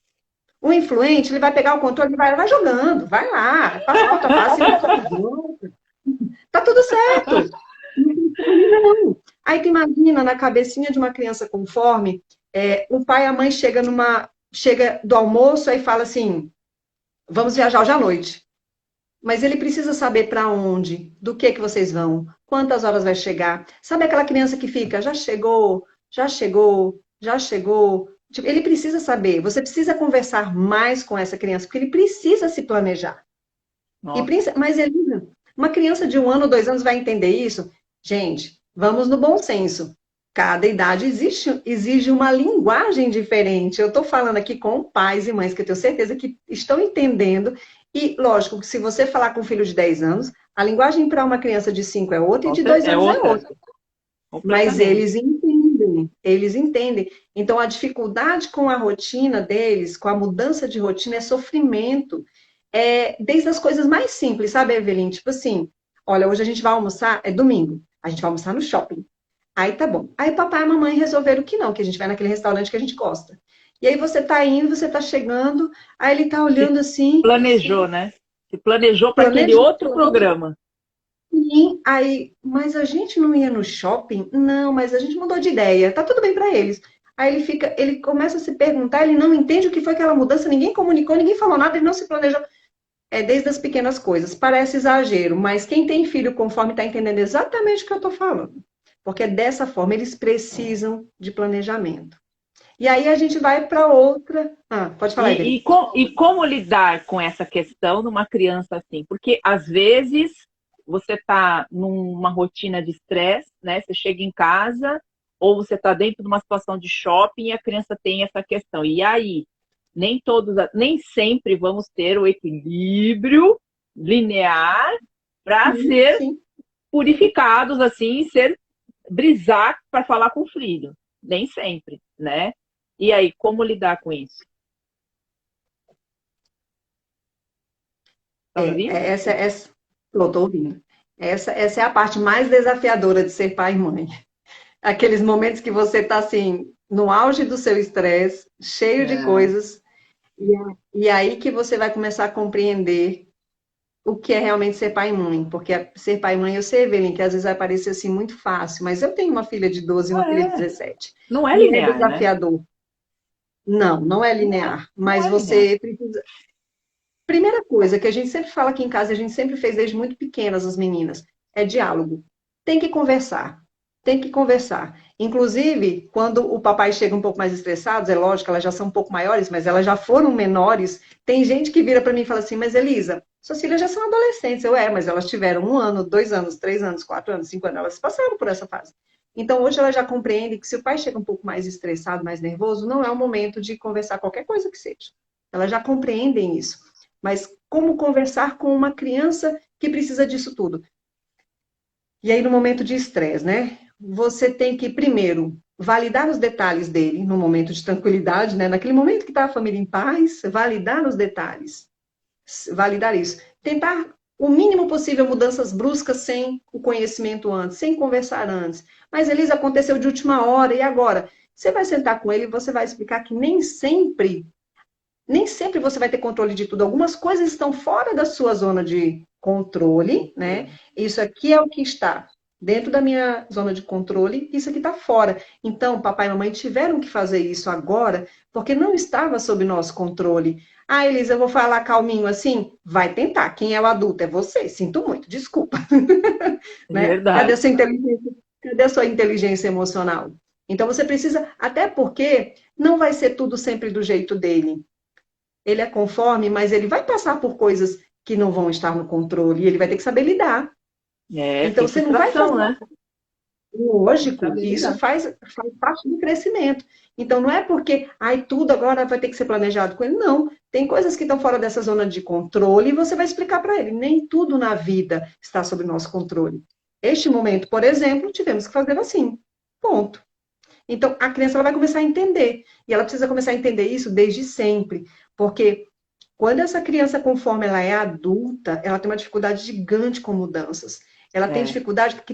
O influente, ele vai pegar o controle, vai jogando, vai lá, passa a outra fase, tá tudo certo. Não. Aí tu imagina na cabecinha de uma criança conforme, o pai e a mãe chega do almoço e fala assim, vamos viajar hoje à noite. Mas ele precisa saber para onde, do que vocês vão, quantas horas vai chegar. Sabe aquela criança que fica, já chegou, já chegou, já chegou. Tipo, ele precisa saber, você precisa conversar mais com essa criança, porque ele precisa se planejar. Nossa, Mas, Elisa, uma criança de 1 ano, 2 anos vai entender isso? Gente, vamos no bom senso. Cada idade exige uma linguagem diferente. Eu estou falando aqui com pais e mães que eu tenho certeza que estão entendendo. E, lógico, que se você falar com um filho de 10 anos, a linguagem para uma criança de 5 é outra e de 2 é anos é outra, outra. Mas completamente. eles entendem, eles entendem. Então, a dificuldade com a rotina deles, com a mudança de rotina, é sofrimento. Desde as coisas mais simples, sabe, Evelyn? Tipo assim, olha, hoje a gente vai almoçar, é domingo, a gente vai almoçar no shopping. Aí tá bom. Aí papai e mamãe resolveram que não, que a gente vai naquele restaurante que a gente gosta. E aí você tá indo, você tá chegando, aí ele tá Se olhando assim, planejou, né? Se planejou para aquele planejando. outro programa. Sim, aí, mas a gente não ia no shopping? Não, mas a gente mudou de ideia. Tá tudo bem para eles. Aí ele começa a se perguntar, ele não entende o que foi aquela mudança, ninguém comunicou, ninguém falou nada, ele não se planejou. É desde as pequenas coisas. Parece exagero, mas quem tem filho conforme está entendendo exatamente o que eu estou falando. Porque dessa forma eles precisam de planejamento. E aí a gente vai para outra. Ah, pode falar, Evelyn. E como lidar com essa questão numa criança assim? Porque às vezes você está numa rotina de estresse, né? Você chega em casa ou você está dentro de uma situação de shopping e a criança tem essa questão. E aí, nem sempre vamos ter o equilíbrio linear para Sim, ser sim. purificados assim, ser brisar para falar com o filho. Nem sempre, né? E aí, como lidar com isso? Tá me É, ouvindo? essa, tô ouvindo. Essa é a parte mais desafiadora de ser pai e mãe. Aqueles momentos que você está assim, no auge do seu estresse, cheio de coisas, e aí que você vai começar a compreender o que é realmente ser pai e mãe. Porque ser pai e mãe, eu sei, Evelyn, que às vezes vai parecer assim muito fácil, mas eu tenho uma filha de 12 e uma Ah, filha de é. 17. Não é E é linear, né? desafiador. Não, não é linear. Não Mas é linear. você precisa. Primeira coisa que a gente sempre fala aqui em casa, a gente sempre fez desde muito pequenas, as meninas, é diálogo. Tem que conversar. Tem que conversar. Inclusive, quando o papai chega um pouco mais estressado, é lógico, elas já são um pouco maiores, mas elas já foram menores. Tem gente que vira para mim e fala assim: Mas Elisa, suas filhas já são adolescentes. Mas elas tiveram 1 ano, 2 anos, 3 anos, 4 anos, 5 anos, elas passaram por essa fase. Então, hoje ela já compreende que se o pai chega um pouco mais estressado, mais nervoso, não é o momento de conversar qualquer coisa que seja. Elas já compreendem isso. Mas como conversar com uma criança que precisa disso tudo? E aí, no momento de estresse, né? Você tem que, primeiro, validar os detalhes dele no momento de tranquilidade, né? Naquele momento que está a família em paz, validar os detalhes, validar isso. Tentar o mínimo possível mudanças bruscas sem o conhecimento antes, sem conversar antes. Mas, Elisa, aconteceu de última hora, e agora? Você vai sentar com ele e você vai explicar que nem sempre você vai ter controle de tudo. Algumas coisas estão fora da sua zona de controle, né? Isso aqui é o que está dentro da minha zona de controle, isso aqui está fora. Então, papai e mamãe tiveram que fazer isso agora, porque não estava sob nosso controle. Ah, Elisa, eu vou falar calminho assim? Vai tentar. Quem é o adulto? É você. Sinto muito, desculpa. É Né? Cadê a verdade. sua inteligência? Cadê a sua inteligência emocional? Então, você precisa, até porque não vai ser tudo sempre do jeito dele. Ele é conforme, mas ele vai passar por coisas que não vão estar no controle e ele vai ter que saber lidar. É, Então, tem você não vai frustração, fazer né? Tem que lógico, saber e isso lidar. faz parte do crescimento. Então, não é porque, ai, tudo agora vai ter que ser planejado com ele. Não. Tem coisas que estão fora dessa zona de controle e você vai explicar para ele. Nem tudo na vida está sob nosso controle. Este momento, por exemplo, tivemos que fazer assim. Ponto. Então, a criança ela vai começar a entender. E ela precisa começar a entender isso desde sempre. Porque quando essa criança, conforme ela é adulta, ela tem uma dificuldade gigante com mudanças. Ela tem É, dificuldade porque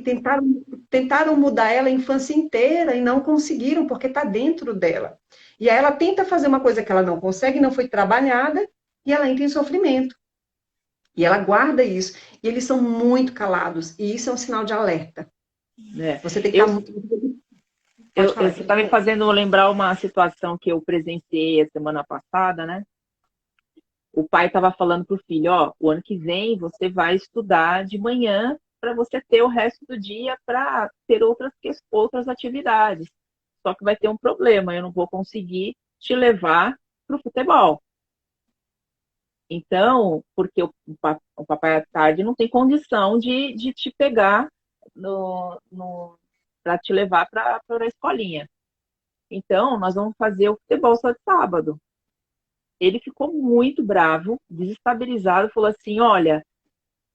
tentaram mudar ela a infância inteira e não conseguiram, porque está dentro dela. E aí ela tenta fazer uma coisa que ela não consegue, não foi trabalhada, e ela entra em sofrimento. E ela guarda isso. E eles são muito calados. E isso é um sinal de alerta. é. Você tem que estar Eu, muito. Pode falar, você está me fazendo lembrar uma situação que eu presenciei a semana passada, né? O pai estava falando para o filho, ó, o ano que vem você vai estudar de manhã para você ter o resto do dia para ter outras atividades. Só que vai ter um problema, eu não vou conseguir te levar para o futebol. Então, porque o papai à tarde não tem condição de te pegar para te levar para a escolinha. Então, nós vamos fazer o futebol só de sábado. Ele ficou muito bravo, desestabilizado, falou assim: olha,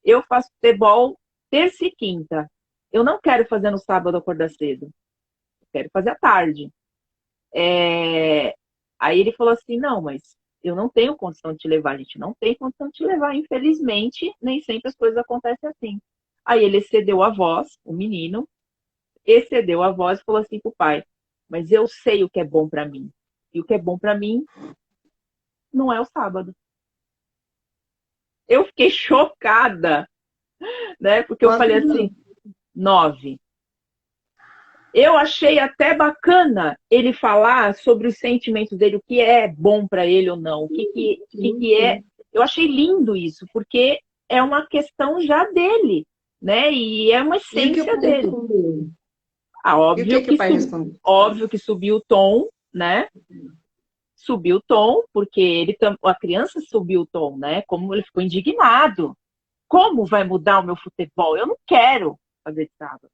eu faço futebol terça e quinta. Eu não quero fazer no sábado acordar cedo. Eu quero fazer à tarde. É... Aí ele falou assim: não, mas eu não tenho condição de te levar. A gente não tem condição de te levar. Infelizmente, nem sempre as coisas acontecem assim. Aí ele excedeu a voz, o menino, excedeu a voz e falou assim pro pai: mas eu sei o que é bom para mim. E o que é bom para mim não é o sábado. Eu fiquei chocada, né? Porque eu falei quantos assim, anos? 9. Eu achei até bacana ele falar sobre os sentimentos dele, o que é bom para ele ou não, o que é. Eu achei lindo isso, porque é uma questão já dele, né? E é uma E o que o essência pai dele. respondeu? Ah, E o que o pai respondeu? óbvio que subiu o tom, né? Subiu o tom, porque a criança subiu o tom, né? Como ele ficou indignado. Como vai mudar o meu futebol? Eu não quero fazer de sábado,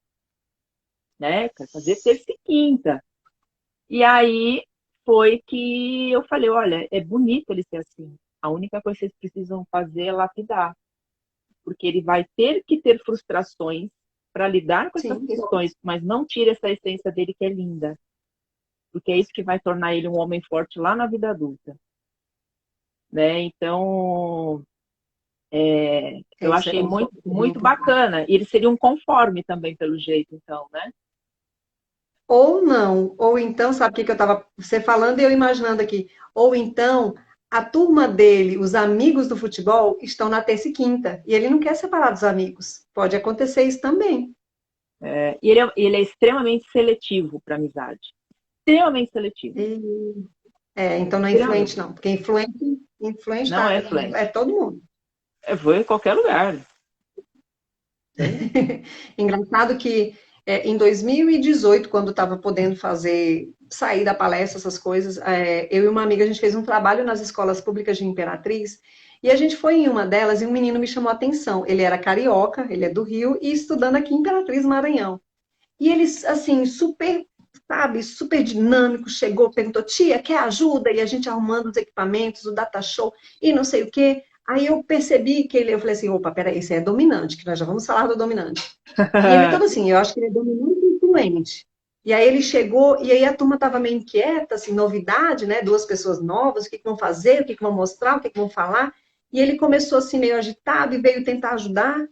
né? Quero fazer terça e quinta. E aí foi que eu falei, olha, é bonito ele ser assim. A única coisa que vocês precisam fazer é lapidar, porque ele vai ter que ter frustrações para lidar com essas Sim. questões, mas não tira essa essência dele que é linda, porque é isso que vai tornar ele um homem forte lá na vida adulta, né? Então, eu Isso é achei muito, bem muito importante. bacana. E ele seria um conforme também, pelo jeito, então, né? Ou não, ou então, sabe o que que eu estava você falando e eu imaginando aqui? Ou então, a turma dele, os amigos do futebol, estão na terça e quinta, e ele não quer separar dos amigos. Pode acontecer isso também. E ele é extremamente seletivo para amizade. Extremamente seletivo. E- então não é influente, Extremamente. não, porque influente Não tá, é fluente. é todo mundo. Vou em qualquer lugar. Engraçado que em 2018, quando estava podendo sair da palestra, essas coisas, eu e uma amiga, a gente fez um trabalho nas escolas públicas de Imperatriz, e a gente foi em uma delas e um menino me chamou a atenção. Ele era carioca, ele é do Rio, e estudando aqui em Imperatriz, Maranhão. E eles, assim, super, sabe, super dinâmico, chegou, perguntou, tia, quer ajuda? E a gente arrumando os equipamentos, o data show e não sei o quê. Aí eu percebi que eu falei assim, opa, peraí, esse é dominante, que nós já vamos falar do dominante. E ele todo assim, eu acho que ele é dominante e influente. E aí ele chegou, e aí a turma estava meio inquieta, assim, novidade, né? Duas pessoas novas, o que que vão fazer, o que que vão mostrar, o que que vão falar. E ele começou assim, meio agitado, e veio tentar ajudar.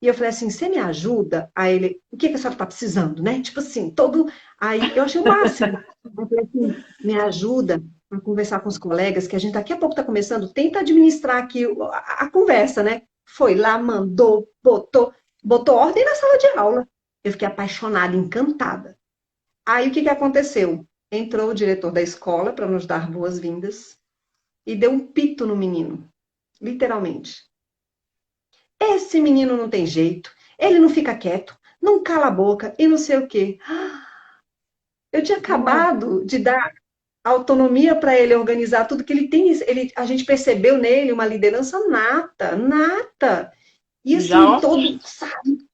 E eu falei assim, você me ajuda? Aí ele, o que que a senhora está precisando, né? Tipo assim, todo... Aí eu achei o máximo. Eu falei assim, me ajuda a conversar com os colegas, que a gente daqui a pouco está começando, tenta administrar aqui a conversa, né? Foi lá, mandou, botou ordem na sala de aula. Eu fiquei apaixonada, encantada. Aí o que que aconteceu? Entrou o diretor da escola para nos dar boas-vindas e deu um pito no menino, literalmente. Esse menino não tem jeito, ele não fica quieto, não cala a boca e não sei o quê. Eu tinha Nossa, acabado de dar autonomia para ele organizar tudo que ele tem. A gente percebeu nele uma liderança nata, nata. E já, assim, ó, todo, sabe?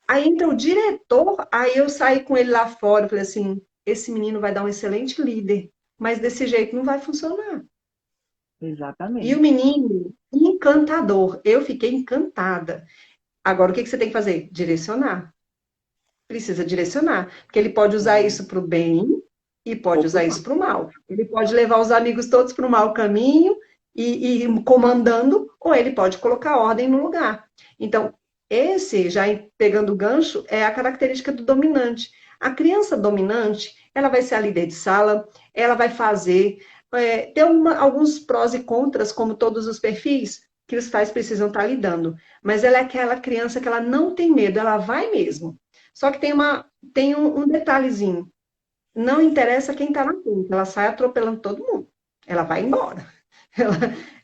Aí entra o diretor, aí eu saí com ele lá fora, falei assim, esse menino vai dar um excelente líder, mas desse jeito não vai funcionar. E o exatamente. menino, encantador, eu fiquei encantada. Agora, o que que você tem que fazer? Direcionar. Precisa direcionar, porque ele pode usar É, isso para o bem e ou pode pro usar mal. isso para o mal. Ele pode levar os amigos todos para o mau caminho e comandando, ou ele pode colocar ordem no lugar. Então, esse, já pegando o gancho, é a característica do dominante. A criança dominante, ela vai ser a líder de sala, ela vai fazer, tem alguns prós e contras, como todos os perfis, que os pais precisam estar lidando. Mas ela é aquela criança que ela não tem medo, ela vai mesmo. Só que tem um detalhezinho. Não interessa quem está na frente, ela sai atropelando todo mundo. Ela vai embora.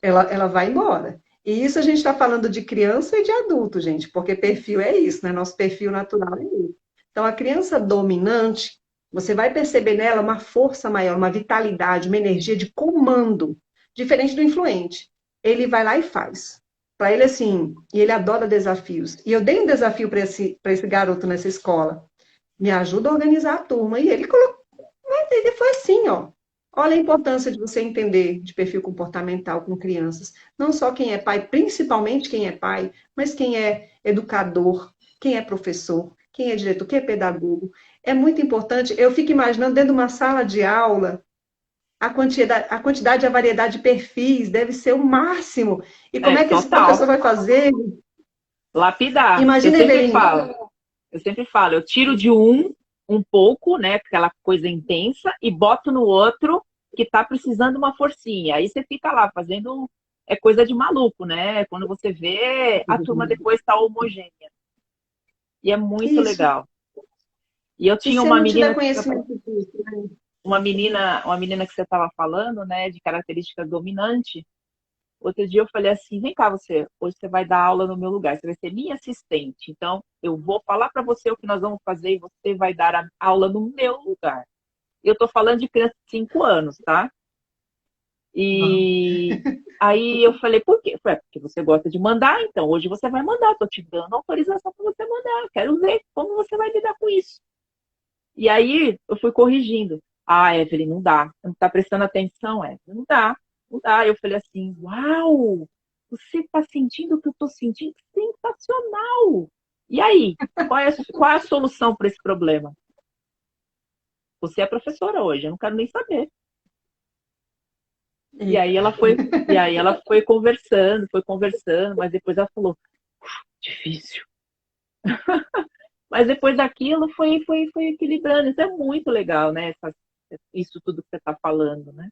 Ela, ela vai embora. E isso a gente está falando de criança e de adulto, gente, porque perfil é isso, né? Nosso perfil natural é isso. Então, a criança dominante, você vai perceber nela uma força maior, uma vitalidade, uma energia de comando, diferente do influente. Ele vai lá e faz. Para ele, assim, e ele adora desafios. E eu dei um desafio para esse garoto nessa escola. Me ajuda a organizar a turma. E ele colocou, ele foi assim, ó. Olha a importância de você entender de perfil comportamental com crianças. Não só quem é pai, principalmente quem é pai, mas quem é educador, quem é professor, quem é diretor, quem é pedagogo. É muito importante. Eu fico imaginando dentro de uma sala de aula, a quantidade e a variedade de perfis deve ser o máximo. E como É, é que esse total. professor vai fazer? Lapidar. Imagina, Evelyn. Eu sempre falo, eu tiro de um pouco, né, aquela coisa intensa, e boto no outro que tá precisando uma forcinha. Aí você fica lá fazendo, é coisa de maluco, né? Quando você vê, a turma depois tá homogênea. E é muito Isso. legal. E eu Se tinha você uma não tiver menina, conhecimento disso, né? uma menina que você estava falando, né, de característica dominante. Outro dia eu falei assim: vem cá, você, hoje você vai dar aula no meu lugar, você vai ser minha assistente. Então, eu vou falar para você o que nós vamos fazer e você vai dar a aula no meu lugar. Eu estou falando de criança de 5 anos, tá? Uhum. E aí eu falei: por quê? Falei, porque você gosta de mandar, então hoje você vai mandar. Estou te dando autorização para você mandar. Quero ver como você vai lidar com isso. E aí eu fui corrigindo. Ah, Evelyn, não dá. Não está prestando atenção, Evelyn. Não dá. Não dá. Eu falei assim, uau! Você está sentindo o que eu estou sentindo? Sensacional! E aí? Qual é a solução para esse problema? Você é professora hoje, eu não quero nem saber. E É. aí ela foi conversando, mas depois ela falou, difícil. Mas depois daquilo foi equilibrando. Isso é muito legal, né? Isso tudo que você está falando, né?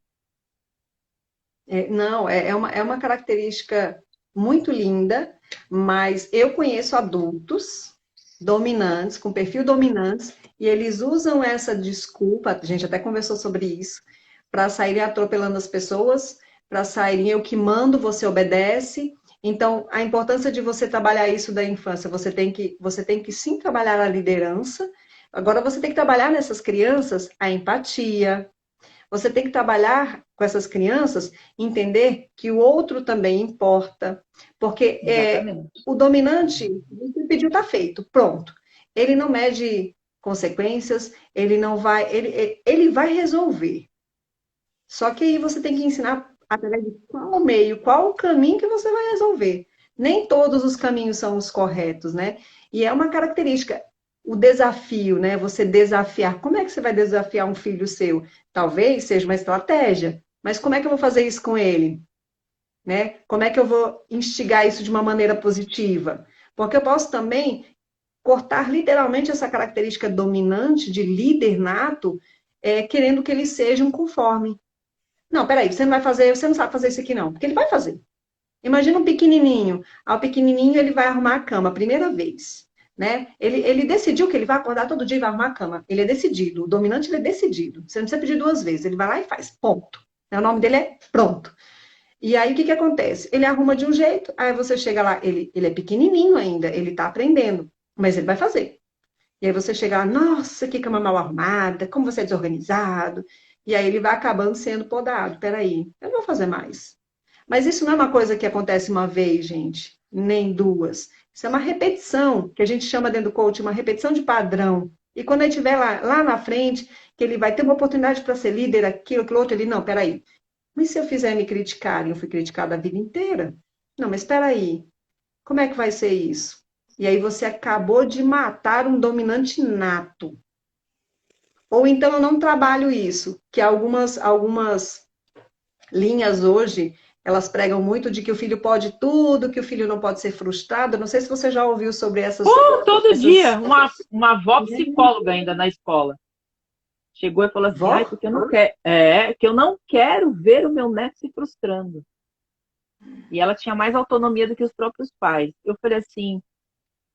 Não, é uma característica muito linda, mas eu conheço adultos dominantes, com perfil dominantes, e eles usam essa desculpa, a gente até conversou sobre isso, para saírem atropelando as pessoas, para saírem eu que mando, você obedece. Então, a importância de você trabalhar isso da infância, você tem que sim trabalhar a liderança. Agora, você tem que trabalhar nessas crianças a empatia, você tem que trabalhar com essas crianças, entender que o outro também importa, porque Exatamente. o dominante, você pediu, está feito, pronto. Ele não mede consequências, ele não vai, ele vai resolver. Só que aí você tem que ensinar através de qual meio, qual o caminho que você vai resolver. Nem todos os caminhos são os corretos, né? E é uma característica. o desafio, né? Você desafiar. Como é que você vai desafiar um filho seu? Talvez seja uma estratégia, mas como é que eu vou fazer isso com ele? Né? Como é que eu vou instigar isso de uma maneira positiva? Porque eu posso também cortar literalmente essa característica dominante de líder nato, querendo que ele seja um conforme. Não, peraí, você não vai fazer, você não sabe fazer isso aqui não, porque ele vai fazer. Imagina um pequenininho. Ao pequenininho ele vai arrumar a cama a primeira vez, né? Ele decidiu que ele vai acordar todo dia e vai arrumar a cama. Ele é decidido. O dominante ele é decidido. Você não precisa pedir duas vezes. Ele vai lá e faz. Ponto. O nome dele é pronto. E aí o que acontece? Ele arruma de um jeito, aí você chega lá, ele é pequenininho ainda, ele tá aprendendo, mas ele vai fazer. E aí você chega lá, nossa, que cama mal arrumada, como você é desorganizado. E aí ele vai acabando sendo podado. Peraí, eu não vou fazer mais. Mas isso não é uma coisa que acontece uma vez, gente, nem duas. Isso é uma repetição, que a gente chama dentro do coaching, uma repetição de padrão. E quando ele estiver lá na frente, que ele vai ter uma oportunidade para ser líder, aquilo outro, ele, não, peraí. Mas se eu fizer me criticarem, eu fui criticada a vida inteira? Não, mas peraí, como é que vai ser isso? E aí você acabou de matar um dominante nato. Ou então eu não trabalho isso, que algumas linhas hoje, elas pregam muito de que o filho pode tudo, que o filho não pode ser frustrado. Não sei se você já ouviu sobre Todo essas... dia, uma avó psicóloga ainda na escola chegou e falou assim, Vó? ai, porque eu não quero, que eu não quero ver o meu neto se frustrando. E ela tinha mais autonomia do que os próprios pais. Eu falei assim,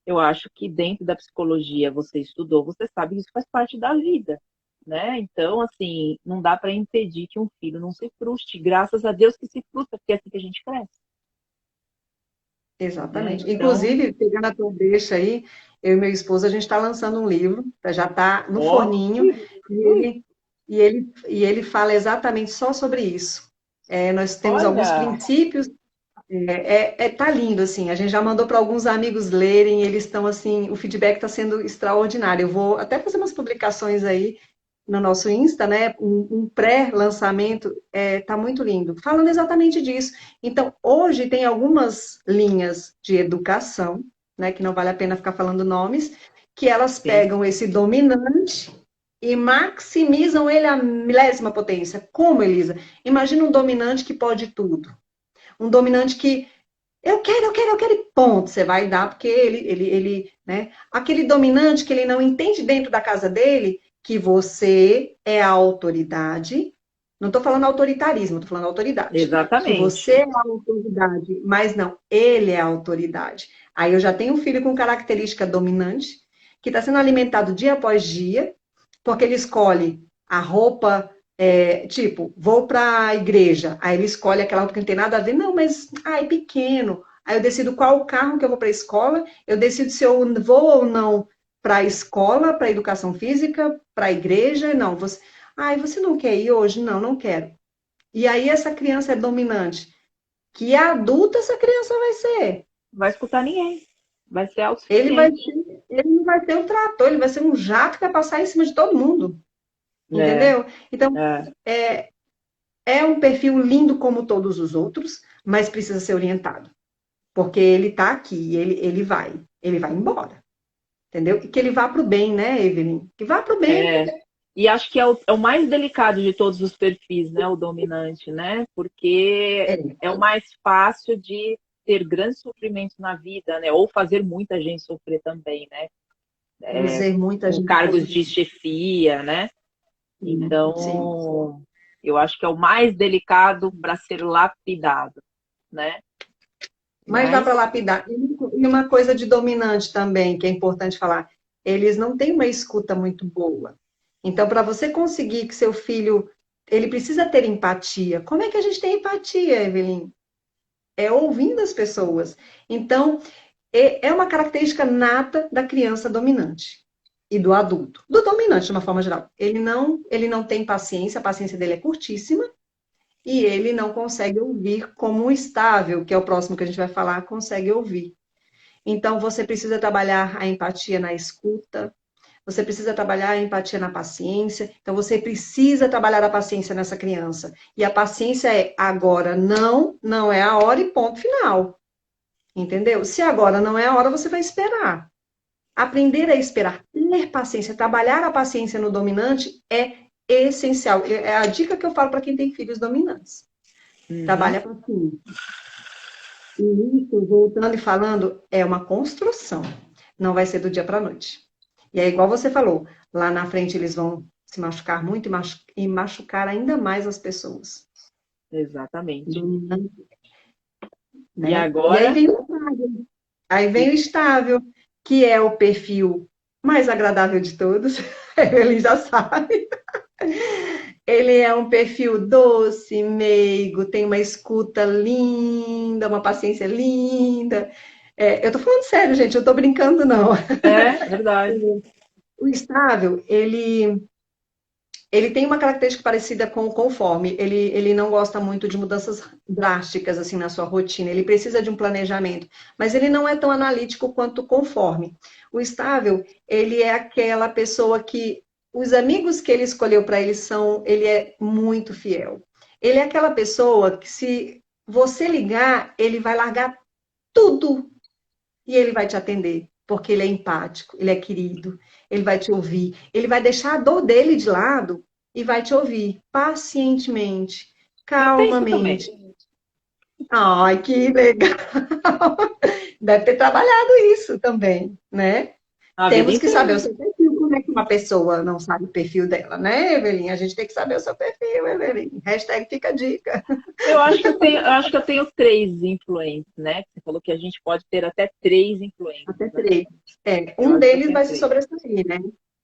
eu acho que dentro da psicologia você estudou, você sabe que isso faz parte da vida, né? Então, assim, não dá para impedir que um filho não se frustre. Graças a Deus que se frustra, porque é assim que a gente cresce, né? Exatamente. Então, Inclusive, pegando a tua deixa aí, eu e meu esposo, a gente está lançando um livro, já está no ó, forninho, e ele fala exatamente só sobre isso. Nós temos alguns olha, princípios. Tá lindo, assim. A gente já mandou para alguns amigos lerem, eles estão assim, o feedback está sendo extraordinário. Eu vou até fazer umas publicações aí no nosso Insta, né? Um pré-lançamento, tá muito lindo, falando exatamente disso. Então, hoje tem algumas linhas de educação, né? Que não vale a pena ficar falando nomes, que elas sim. pegam esse dominante e maximizam ele à milésima potência. Como, Elisa? Imagina um dominante que pode tudo. Um dominante que eu quero e ponto, você vai dar, porque né? Aquele dominante que ele não entende dentro da casa dele que você é a autoridade. Não estou falando autoritarismo, estou falando autoridade. Que você Exatamente. é a autoridade, mas não, ele é a autoridade. Aí eu já tenho um filho com característica dominante, que está sendo alimentado dia após dia, porque ele escolhe a roupa, tipo, vou para a igreja, aí ele escolhe aquela roupa que não tem nada a ver, não, mas, é pequeno. Aí eu decido qual o carro que eu vou para a escola, eu decido se eu vou ou não para a escola, para a educação física, para a igreja, não, você não quer ir hoje? Não, não quero. E aí essa criança é dominante. Que adulta essa criança vai ser? Vai escutar ninguém. Vai ser Ele vai autossuficiente. ele não vai ter um trator, ele vai ser um jato que vai passar em cima de todo mundo. É, Entendeu? Então, é. é, é um perfil lindo como todos os outros, mas precisa ser orientado. Porque ele está aqui, ele vai embora. Entendeu? E que ele vá para o bem, né, Evelyn? Que vá para o bem. É. E acho que é o mais delicado de todos os perfis, né? O dominante, né? Porque É, é o mais fácil de ter grande sofrimento na vida, né? Ou fazer muita gente sofrer também, né? fazer muita Com gente cargos de sofrer. chefia, né? Sim. Então, eu acho que é o mais delicado para ser lapidado, né? Mas dá Mas para lapidar. E uma coisa de dominante também, que é importante falar, eles não têm uma escuta muito boa. Então, para você conseguir que seu filho, ele precisa ter empatia. Como é que a gente tem empatia, Evelyn? É ouvindo as pessoas. Então, é uma característica nata da criança dominante e do adulto. Do dominante, de uma forma geral. Ele não tem paciência, a paciência dele é curtíssima, e ele não consegue ouvir como um estável, que é o próximo que a gente vai falar, consegue ouvir. Então, você precisa trabalhar a empatia na escuta, você precisa trabalhar a empatia na paciência, então você precisa trabalhar a paciência nessa criança. E a paciência é agora não, não é a hora e ponto final. Entendeu? Se agora não é a hora, você vai esperar. Aprender a esperar. ter paciência, trabalhar a paciência no dominante é essencial. É a dica que eu falo para quem tem filhos dominantes. Uhum. Trabalha a paciência. E isso, voltando e falando, é uma construção. Não vai ser do dia para a noite. E é igual você falou, lá na frente eles vão se machucar muito e machucar ainda mais as pessoas. Exatamente. Dominante, E né? E aí agora, vem o estável. Aí vem o estável, que é o perfil mais agradável de todos. Ele já sabe. Ele é um perfil doce, meigo, tem uma escuta linda, uma paciência linda. Eu tô falando sério, gente, eu tô brincando, não. é verdade. O estável, ele tem uma característica parecida com o conforme. Ele não gosta muito de mudanças drásticas assim na sua rotina. Ele precisa de um planejamento, mas ele não é tão analítico quanto o conforme. O estável, ele é aquela pessoa que os amigos que ele escolheu para ele são, ele é muito fiel. Ele é aquela pessoa que se você ligar, ele vai largar tudo e ele vai te atender, porque ele é empático, ele é querido, ele vai te ouvir, ele vai deixar a dor dele de lado e vai te ouvir pacientemente, Eu tenho isso também. calmamente. Ai, que legal! Deve ter trabalhado isso também, né? A vida Temos que saber o inteira. seu perfil. Como é que uma pessoa não sabe o perfil dela, né, Evelyn? A gente tem que saber o seu perfil, Evelyn. Hashtag fica a dica. Eu acho que eu tenho três influentes, né? Você falou que a gente pode ter até três influentes, Até né? três. Eu Um acho que eu deles tenho vai se três. sobressair, né?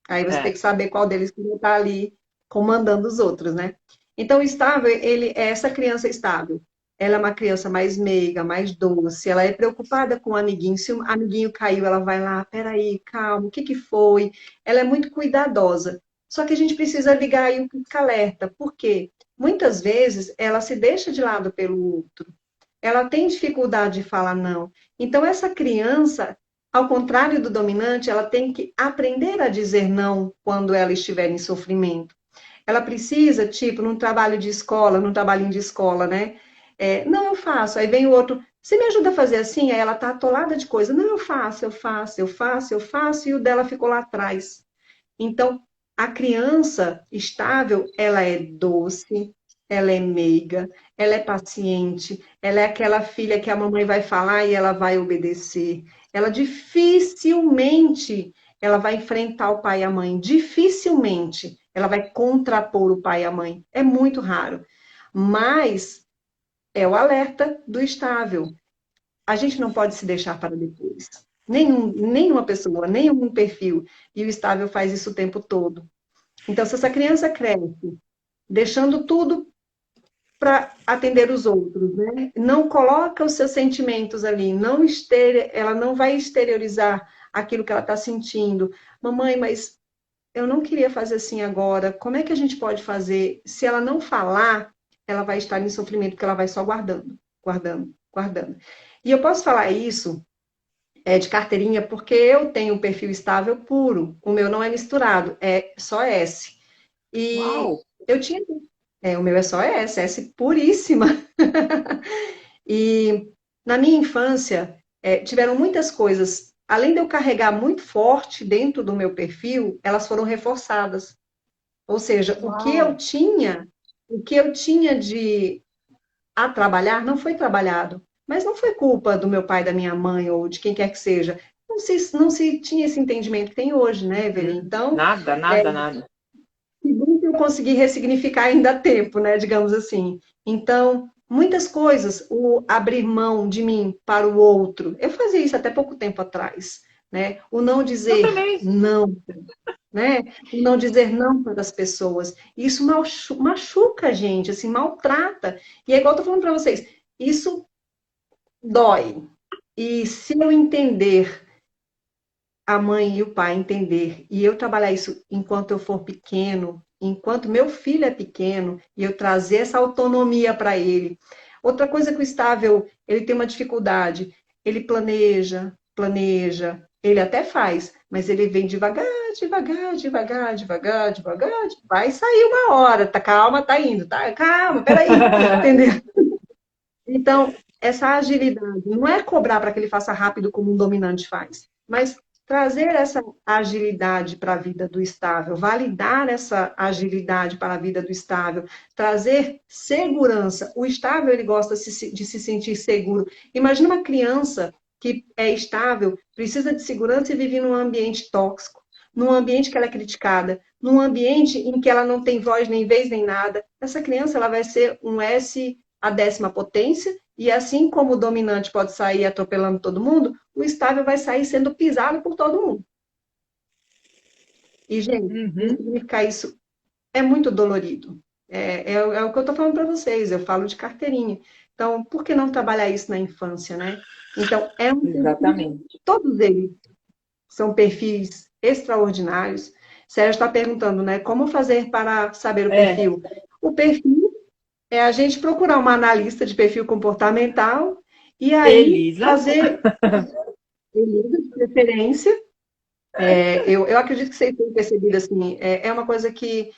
Aí você tem É. que saber qual deles que está ali comandando os outros, né? Então, o estável, ele é essa criança estável. Ela é uma criança mais meiga, mais doce. Ela é preocupada com o amiguinho. Se o amiguinho caiu, ela vai lá, peraí, calma, o que que foi? Ela é muito cuidadosa. Só que a gente precisa ligar aí o pisca-alerta. Por quê? Muitas vezes ela se deixa de lado pelo outro. Ela tem dificuldade de falar não. Então, essa criança, ao contrário do dominante, ela tem que aprender a dizer não quando ela estiver em sofrimento. Ela precisa, tipo, num trabalho de escola, num trabalhinho de escola, né? Não, eu faço. Aí vem o outro, você me ajuda a fazer assim? Aí ela tá atolada de coisa. Não, eu faço, eu faço, eu faço, eu faço, e o dela ficou lá atrás. Então, a criança estável, ela é doce, ela é meiga, ela é paciente, ela é aquela filha que a mamãe vai falar e ela vai obedecer. Ela dificilmente ela vai enfrentar o pai e a mãe, dificilmente ela vai contrapor o pai e a mãe. É muito raro. Mas é o alerta do estável. A gente não pode se deixar para depois. Nenhuma pessoa, nenhum perfil. E o estável faz isso o tempo todo. Então, se essa criança cresce deixando tudo para atender os outros, né? Não coloca os seus sentimentos ali, ela não vai exteriorizar aquilo que ela está sentindo. Mamãe, mas eu não queria fazer assim agora. Como é que a gente pode fazer? Se ela não falar, ela vai estar em sofrimento, porque ela vai só guardando, guardando, guardando. E eu posso falar isso de carteirinha porque eu tenho um perfil estável puro. O meu não é misturado, é só S. E Uau! eu tinha. O meu é só S puríssima. E na minha infância, tiveram muitas coisas. Além de eu carregar muito forte dentro do meu perfil, elas foram reforçadas. Ou seja, Uau! o que eu tinha de a trabalhar não foi trabalhado. Mas não foi culpa do meu pai, da minha mãe ou de quem quer que seja. Não se tinha esse entendimento que tem hoje, né, Evelyn? Uhum. Então, Nada, nada, nada. que bom que eu consegui ressignificar ainda a tempo, né? Digamos assim. Então, muitas coisas, o abrir mão de mim para o outro, eu fazia isso até pouco tempo atrás, né? O não Eu dizer também. não, né? O não dizer não para as pessoas. Isso machuca a gente, assim, maltrata. E é igual eu tô falando para vocês, isso dói. E se eu entender a mãe e o pai entender, e eu trabalhar isso enquanto eu for pequeno, enquanto meu filho é pequeno, e eu trazer essa autonomia para ele. Outra coisa que o estável, ele tem uma dificuldade, ele planeja, planeja, ele até faz, mas ele vem devagar, devagar, devagar, devagar, devagar, vai sair uma hora, tá calma, tá indo, tá calma, peraí, entendeu? Então, essa agilidade não é cobrar para que ele faça rápido como um dominante faz, mas trazer essa agilidade para a vida do estável, validar essa agilidade para a vida do estável, trazer segurança. O estável, ele gosta de se sentir seguro. Imagina uma criança que é estável, precisa de segurança e vive num ambiente tóxico, num ambiente que ela é criticada, num ambiente em que ela não tem voz, nem vez, nem nada. Essa criança, ela vai ser um S à 10ª potência, e assim como o dominante pode sair atropelando todo mundo, o estável vai sair sendo pisado por todo mundo. E, gente, Uhum. significar isso é muito dolorido. É o que eu estou falando para vocês, eu falo de carteirinha. Então, por que não trabalhar isso na infância, né? Então, é um perfil, Exatamente. todos eles são perfis extraordinários. Sérgio está perguntando, né? Como fazer para saber o É, perfil? O perfil é a gente procurar uma analista de perfil comportamental e aí Elisa. fazer Elisa, de preferência. Eu acredito que vocês têm percebido, assim, é uma coisa que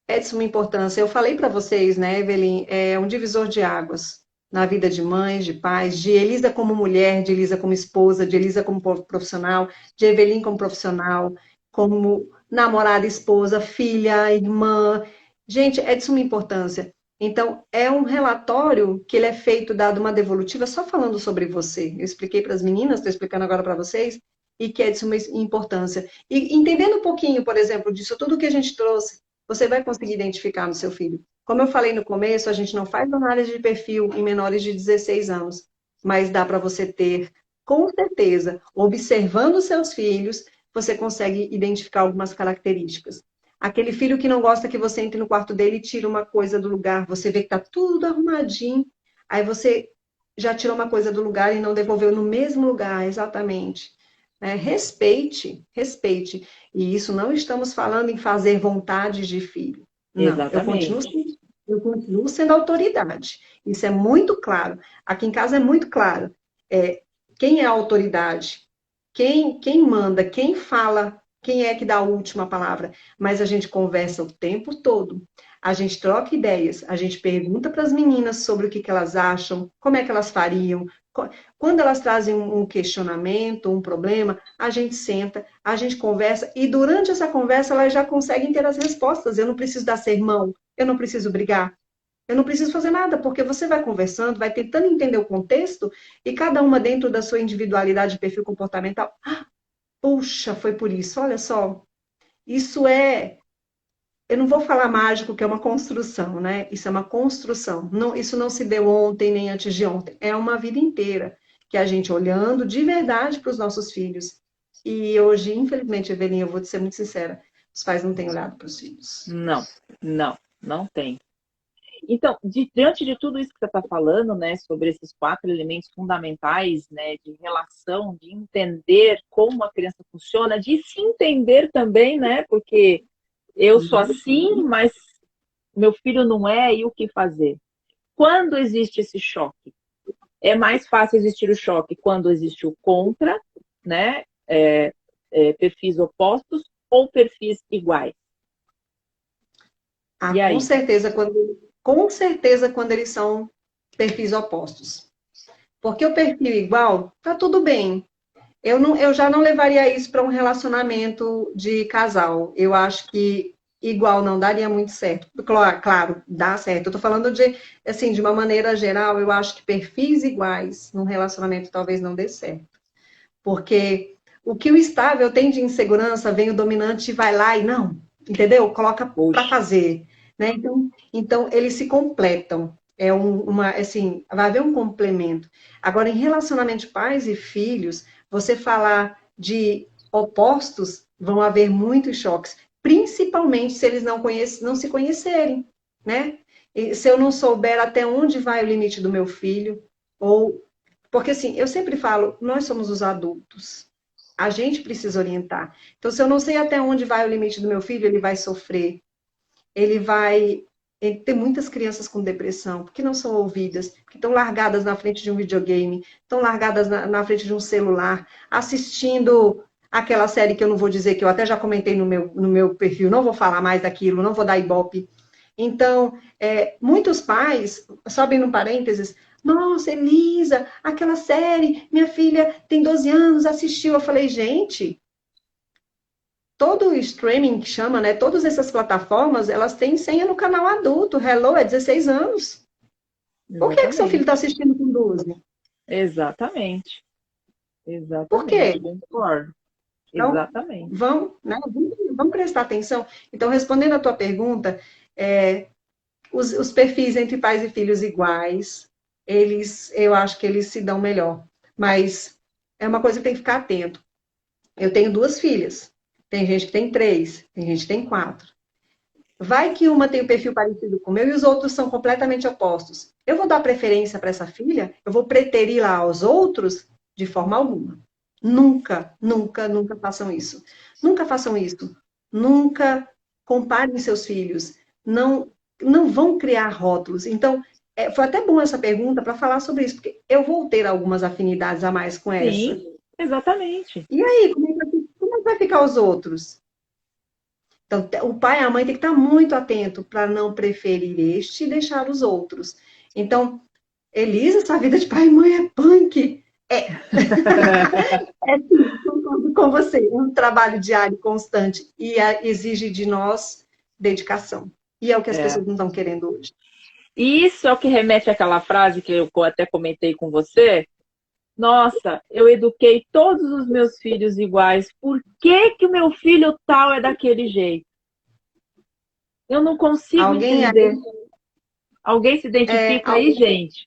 é de suma importância. Eu falei para vocês, né, Evelyn, é um divisor de águas na vida de mães, de pais, de Elisa como mulher, de Elisa como esposa, de Elisa como profissional, de Evelyn como profissional, como namorada, esposa, filha, irmã. Gente, é de suma importância. Então, é um relatório que ele é feito, dado uma devolutiva, só falando sobre você. Eu expliquei para as meninas, estou explicando agora para vocês, e que é de suma importância. E entendendo um pouquinho, por exemplo, disso tudo que a gente trouxe, você vai conseguir identificar no seu filho. Como eu falei no começo, a gente não faz análise de perfil em menores de 16 anos, mas dá para você ter, com certeza, observando seus filhos, você consegue identificar algumas características. Aquele filho que não gosta que você entre no quarto dele e tira uma coisa do lugar, você vê que está tudo arrumadinho, aí você já tirou uma coisa do lugar e não devolveu no mesmo lugar, exatamente. Respeite, respeite. E isso não estamos falando em fazer vontades de filho. Não, exatamente. eu continuo sendo autoridade. Isso é muito claro. Aqui em casa é muito claro. É, quem é a autoridade? Quem manda? Quem fala? Quem é que dá a última palavra? Mas a gente conversa o tempo todo. A gente troca ideias. A gente pergunta para as meninas sobre o que elas acham, como é que elas fariam. Quando elas trazem um questionamento, um problema, a gente senta, a gente conversa e durante essa conversa elas já conseguem ter as respostas. Eu não preciso dar sermão, eu não preciso brigar, eu não preciso fazer nada, porque você vai conversando, vai tentando entender o contexto e cada uma dentro da sua individualidade de perfil comportamental. Ah, puxa, foi por isso, olha só. Isso é, eu não vou falar mágico, que é uma construção, né? Isso é uma construção. Não, isso não se deu ontem nem antes de ontem. É uma vida inteira que a gente olhando de verdade para os nossos filhos. E hoje, infelizmente, Evelyn, eu vou te ser muito sincera, os pais não têm olhado para os filhos. Não, não, não tem. Então, diante de tudo isso que você está falando, né, sobre esses 4 elementos fundamentais, né, de relação, de entender como a criança funciona, de se entender também, né, porque eu sou assim, mas meu filho não é, e o que fazer? Quando existe esse choque? É mais fácil existir o choque quando existe o contra, né, perfis opostos ou perfis iguais. Ah, E aí? com certeza quando eles são perfis opostos. Porque o perfil igual, tá tudo bem. Eu já não levaria isso para um relacionamento de casal. Eu acho que igual não daria muito certo. Claro, dá certo. Eu tô falando de, assim, de uma maneira geral, eu acho que perfis iguais num relacionamento talvez não dê certo. Porque o que o estável tem de insegurança, vem o dominante e vai lá e não, entendeu? Coloca para Poxa. fazer, né? Então, eles se completam. Assim, vai haver um complemento. Agora, em relacionamento de pais e filhos, você falar de opostos, vão haver muitos choques, principalmente se eles não se conhecerem, né? E se eu não souber até onde vai o limite do meu filho, ou porque assim, eu sempre falo, nós somos os adultos. A gente precisa orientar. Então, se eu não sei até onde vai o limite do meu filho, ele vai sofrer. Ele vai. Tem muitas crianças com depressão, porque não são ouvidas, que estão largadas na frente de um videogame, estão largadas na frente de um celular, assistindo aquela série que eu não vou dizer, que eu até já comentei no meu perfil, não vou falar mais daquilo, não vou dar ibope. Então, muitos pais, só abrindo um parênteses, nossa, Elisa, aquela série, minha filha tem 12 anos, assistiu. Eu falei, gente, todo o streaming que chama, né? Todas essas plataformas, elas têm senha no canal adulto. Hello, é 16 anos. Por que seu filho Exatamente. está assistindo com 12? Exatamente. Por Exatamente. quê? Concordo. Então, Exatamente. vamos, né? Vamos prestar atenção. Então, respondendo a tua pergunta, os perfis entre pais e filhos iguais, eu acho que eles se dão melhor. Mas é uma coisa que tem que ficar atento. Eu tenho 2 filhas. Tem gente que tem 3, tem gente que tem 4. Vai que uma tem um perfil parecido com o meu e os outros são completamente opostos. Eu vou dar preferência para essa filha? Eu vou preterir lá aos outros? De forma alguma. Nunca, nunca, nunca façam isso. Nunca façam isso. Nunca comparem seus filhos. Não, não vão criar rótulos. Então, foi até bom essa pergunta para falar sobre isso, porque eu vou ter algumas afinidades a mais com essa. Sim, exatamente. E aí, como é que vai ficar os outros? Então, o pai e a mãe tem que estar muito atento para não preferir este e deixar os outros. Então, Elisa, sua vida de pai e mãe é punk. É. É sim, concordo com você. É um trabalho diário, constante, e exige de nós dedicação. E é o que as É. pessoas não estão querendo hoje. E isso é o que remete àquela frase que eu até comentei com você. Nossa, eu eduquei todos os meus filhos iguais. Por que que o meu filho tal é daquele jeito? Eu não consigo Alguém, entender. Alguém se identifica aí, alguém, gente?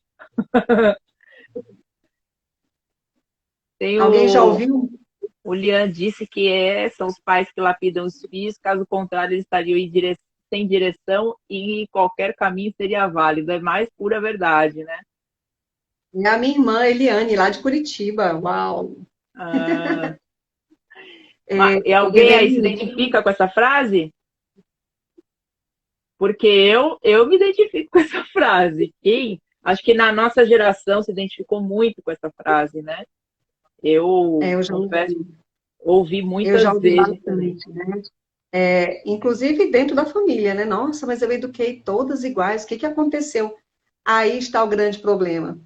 Tem alguém já ouviu? o Lian disse que são os pais que lapidam os filhos, caso contrário, eles estariam sem direção e qualquer caminho seria válido. É mais pura verdade, né? É a minha irmã Eliane, lá de Curitiba. Uau! Ah, É, e alguém aí se Evelyn, identifica com essa frase? Porque eu me identifico com essa frase. Quem? Acho que na nossa geração se identificou muito com essa frase, né? Eu eu já confesso, ouvi. ouvi Eu já muitas ouvi vezes também. bastante, né? Inclusive dentro da família, né? Nossa, mas eu eduquei todas iguais, o que que aconteceu? Aí está o grande problema.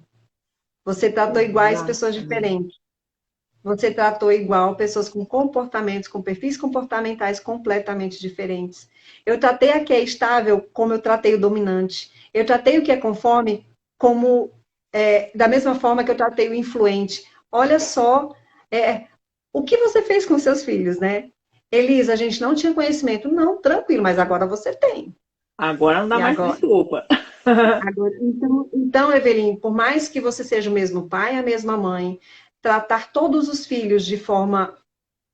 Você tratou iguais pessoas Exatamente. diferentes. Você tratou igual pessoas com comportamentos, com perfis comportamentais completamente diferentes. Eu tratei a que é estável como eu tratei o dominante. Eu tratei o que é conforme como da mesma forma que eu tratei o influente. Olha só, o que você fez com seus filhos, né? Elisa, a gente não tinha conhecimento. Não, tranquilo, mas agora você tem. Agora não dá E mais agora? desculpa. Então, Evelyn, por mais que você seja o mesmo pai, a mesma mãe, tratar todos os filhos de forma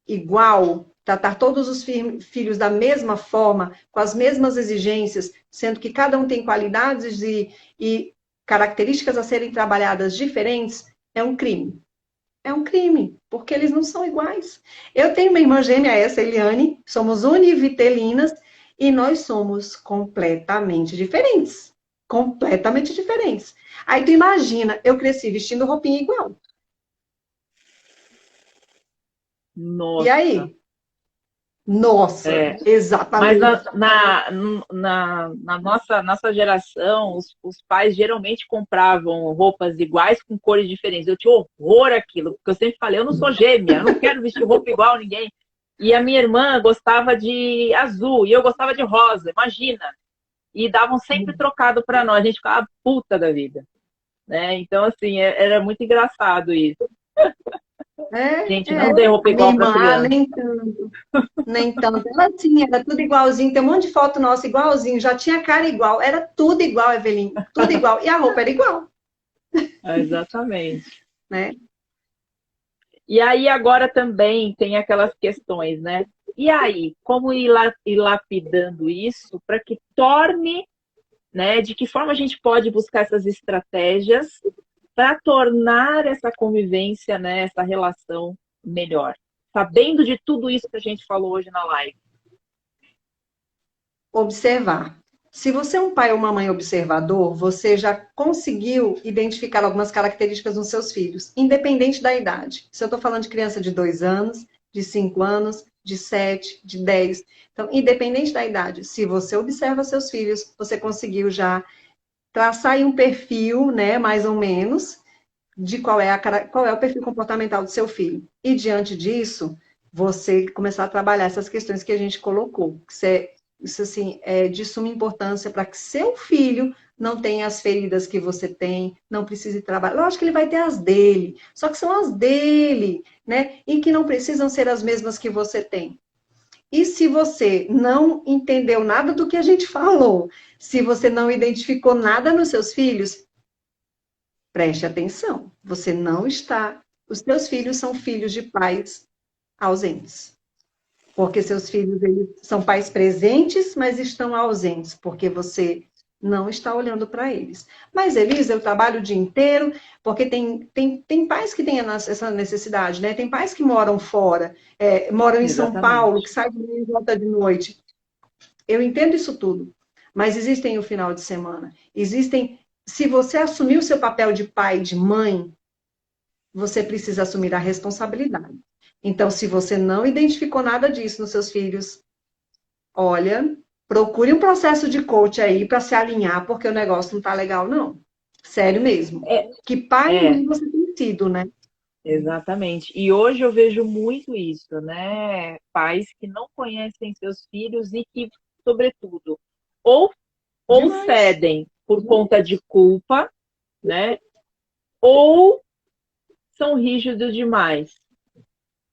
igual, tratar todos os filhos da mesma forma, com as mesmas exigências, sendo que cada um tem qualidades e características a serem trabalhadas diferentes, é um crime. É um crime, porque eles não são iguais. Eu tenho uma irmã gêmea, essa, Eliane, somos univitelinas e nós somos completamente diferentes. Completamente diferentes. Aí tu imagina, eu cresci vestindo roupinha igual. E Nossa. aí? Nossa, É. Mas exatamente. na nossa geração, os pais geralmente compravam roupas iguais com cores diferentes. Eu tinha horror àquilo, porque eu sempre falei, eu não sou gêmea, eu não quero vestir roupa igual a ninguém. E a minha irmã gostava de azul e eu gostava de rosa, imagina. E davam sempre trocado para nós, a gente ficava puta da vida, né? Então, assim, era muito engraçado isso. Gente, não dê roupa A minha igual para irmã, criança. nem tanto, nem tanto. Ela tinha, era tudo igualzinho, tem um monte de foto nossa igualzinho, já tinha cara igual, era tudo igual, Evelyn, tudo igual. E a roupa era igual, Exatamente. né? E aí agora também tem aquelas questões, né? E aí, como ir lapidando isso para que torne, né? De que forma a gente pode buscar essas estratégias para tornar essa convivência, né? Essa relação melhor? Sabendo de tudo isso que a gente falou hoje na live. Observar. Se você é um pai ou uma mãe observador, você já conseguiu identificar algumas características nos seus filhos, independente da idade. Se eu estou falando de criança de 2 anos, de 5 anos, de 7, de 10. Então, independente da idade, se você observa seus filhos, você conseguiu já traçar aí um perfil, né, mais ou menos, de qual é o perfil comportamental do seu filho. E diante disso, você começar a trabalhar essas questões que a gente colocou. Isso assim, é de suma importância para que seu filho não tenha as feridas que você tem, não precise trabalhar. Lógico que ele vai ter as dele, só que são as dele, né? E que não precisam ser as mesmas que você tem. E se você não entendeu nada do que a gente falou, se você não identificou nada nos seus filhos, preste atenção. Você não está. Os seus filhos são filhos de pais ausentes. Porque seus filhos eles são pais presentes, mas estão ausentes, porque você não está olhando para eles. Mas, Elisa, eu trabalho o dia inteiro, porque tem pais que têm essa necessidade, né? Tem pais que moram fora, moram em São Paulo, que Exatamente. saem de manhã e voltam de noite. Eu entendo isso tudo, mas existem o final de semana. Existem. Se você assumir o seu papel de pai, de mãe, você precisa assumir a responsabilidade. Então, se você não identificou nada disso nos seus filhos, olha, procure um processo de coach aí para se alinhar, porque o negócio não tá legal, não. Sério mesmo. É, Que pai e é, mãe você tem sido, né? exatamente. E hoje eu vejo muito isso, né? Pais que não conhecem seus filhos e que, sobretudo, ou, ou Demais. cedem por conta de culpa, né? Ou são rígidos demais.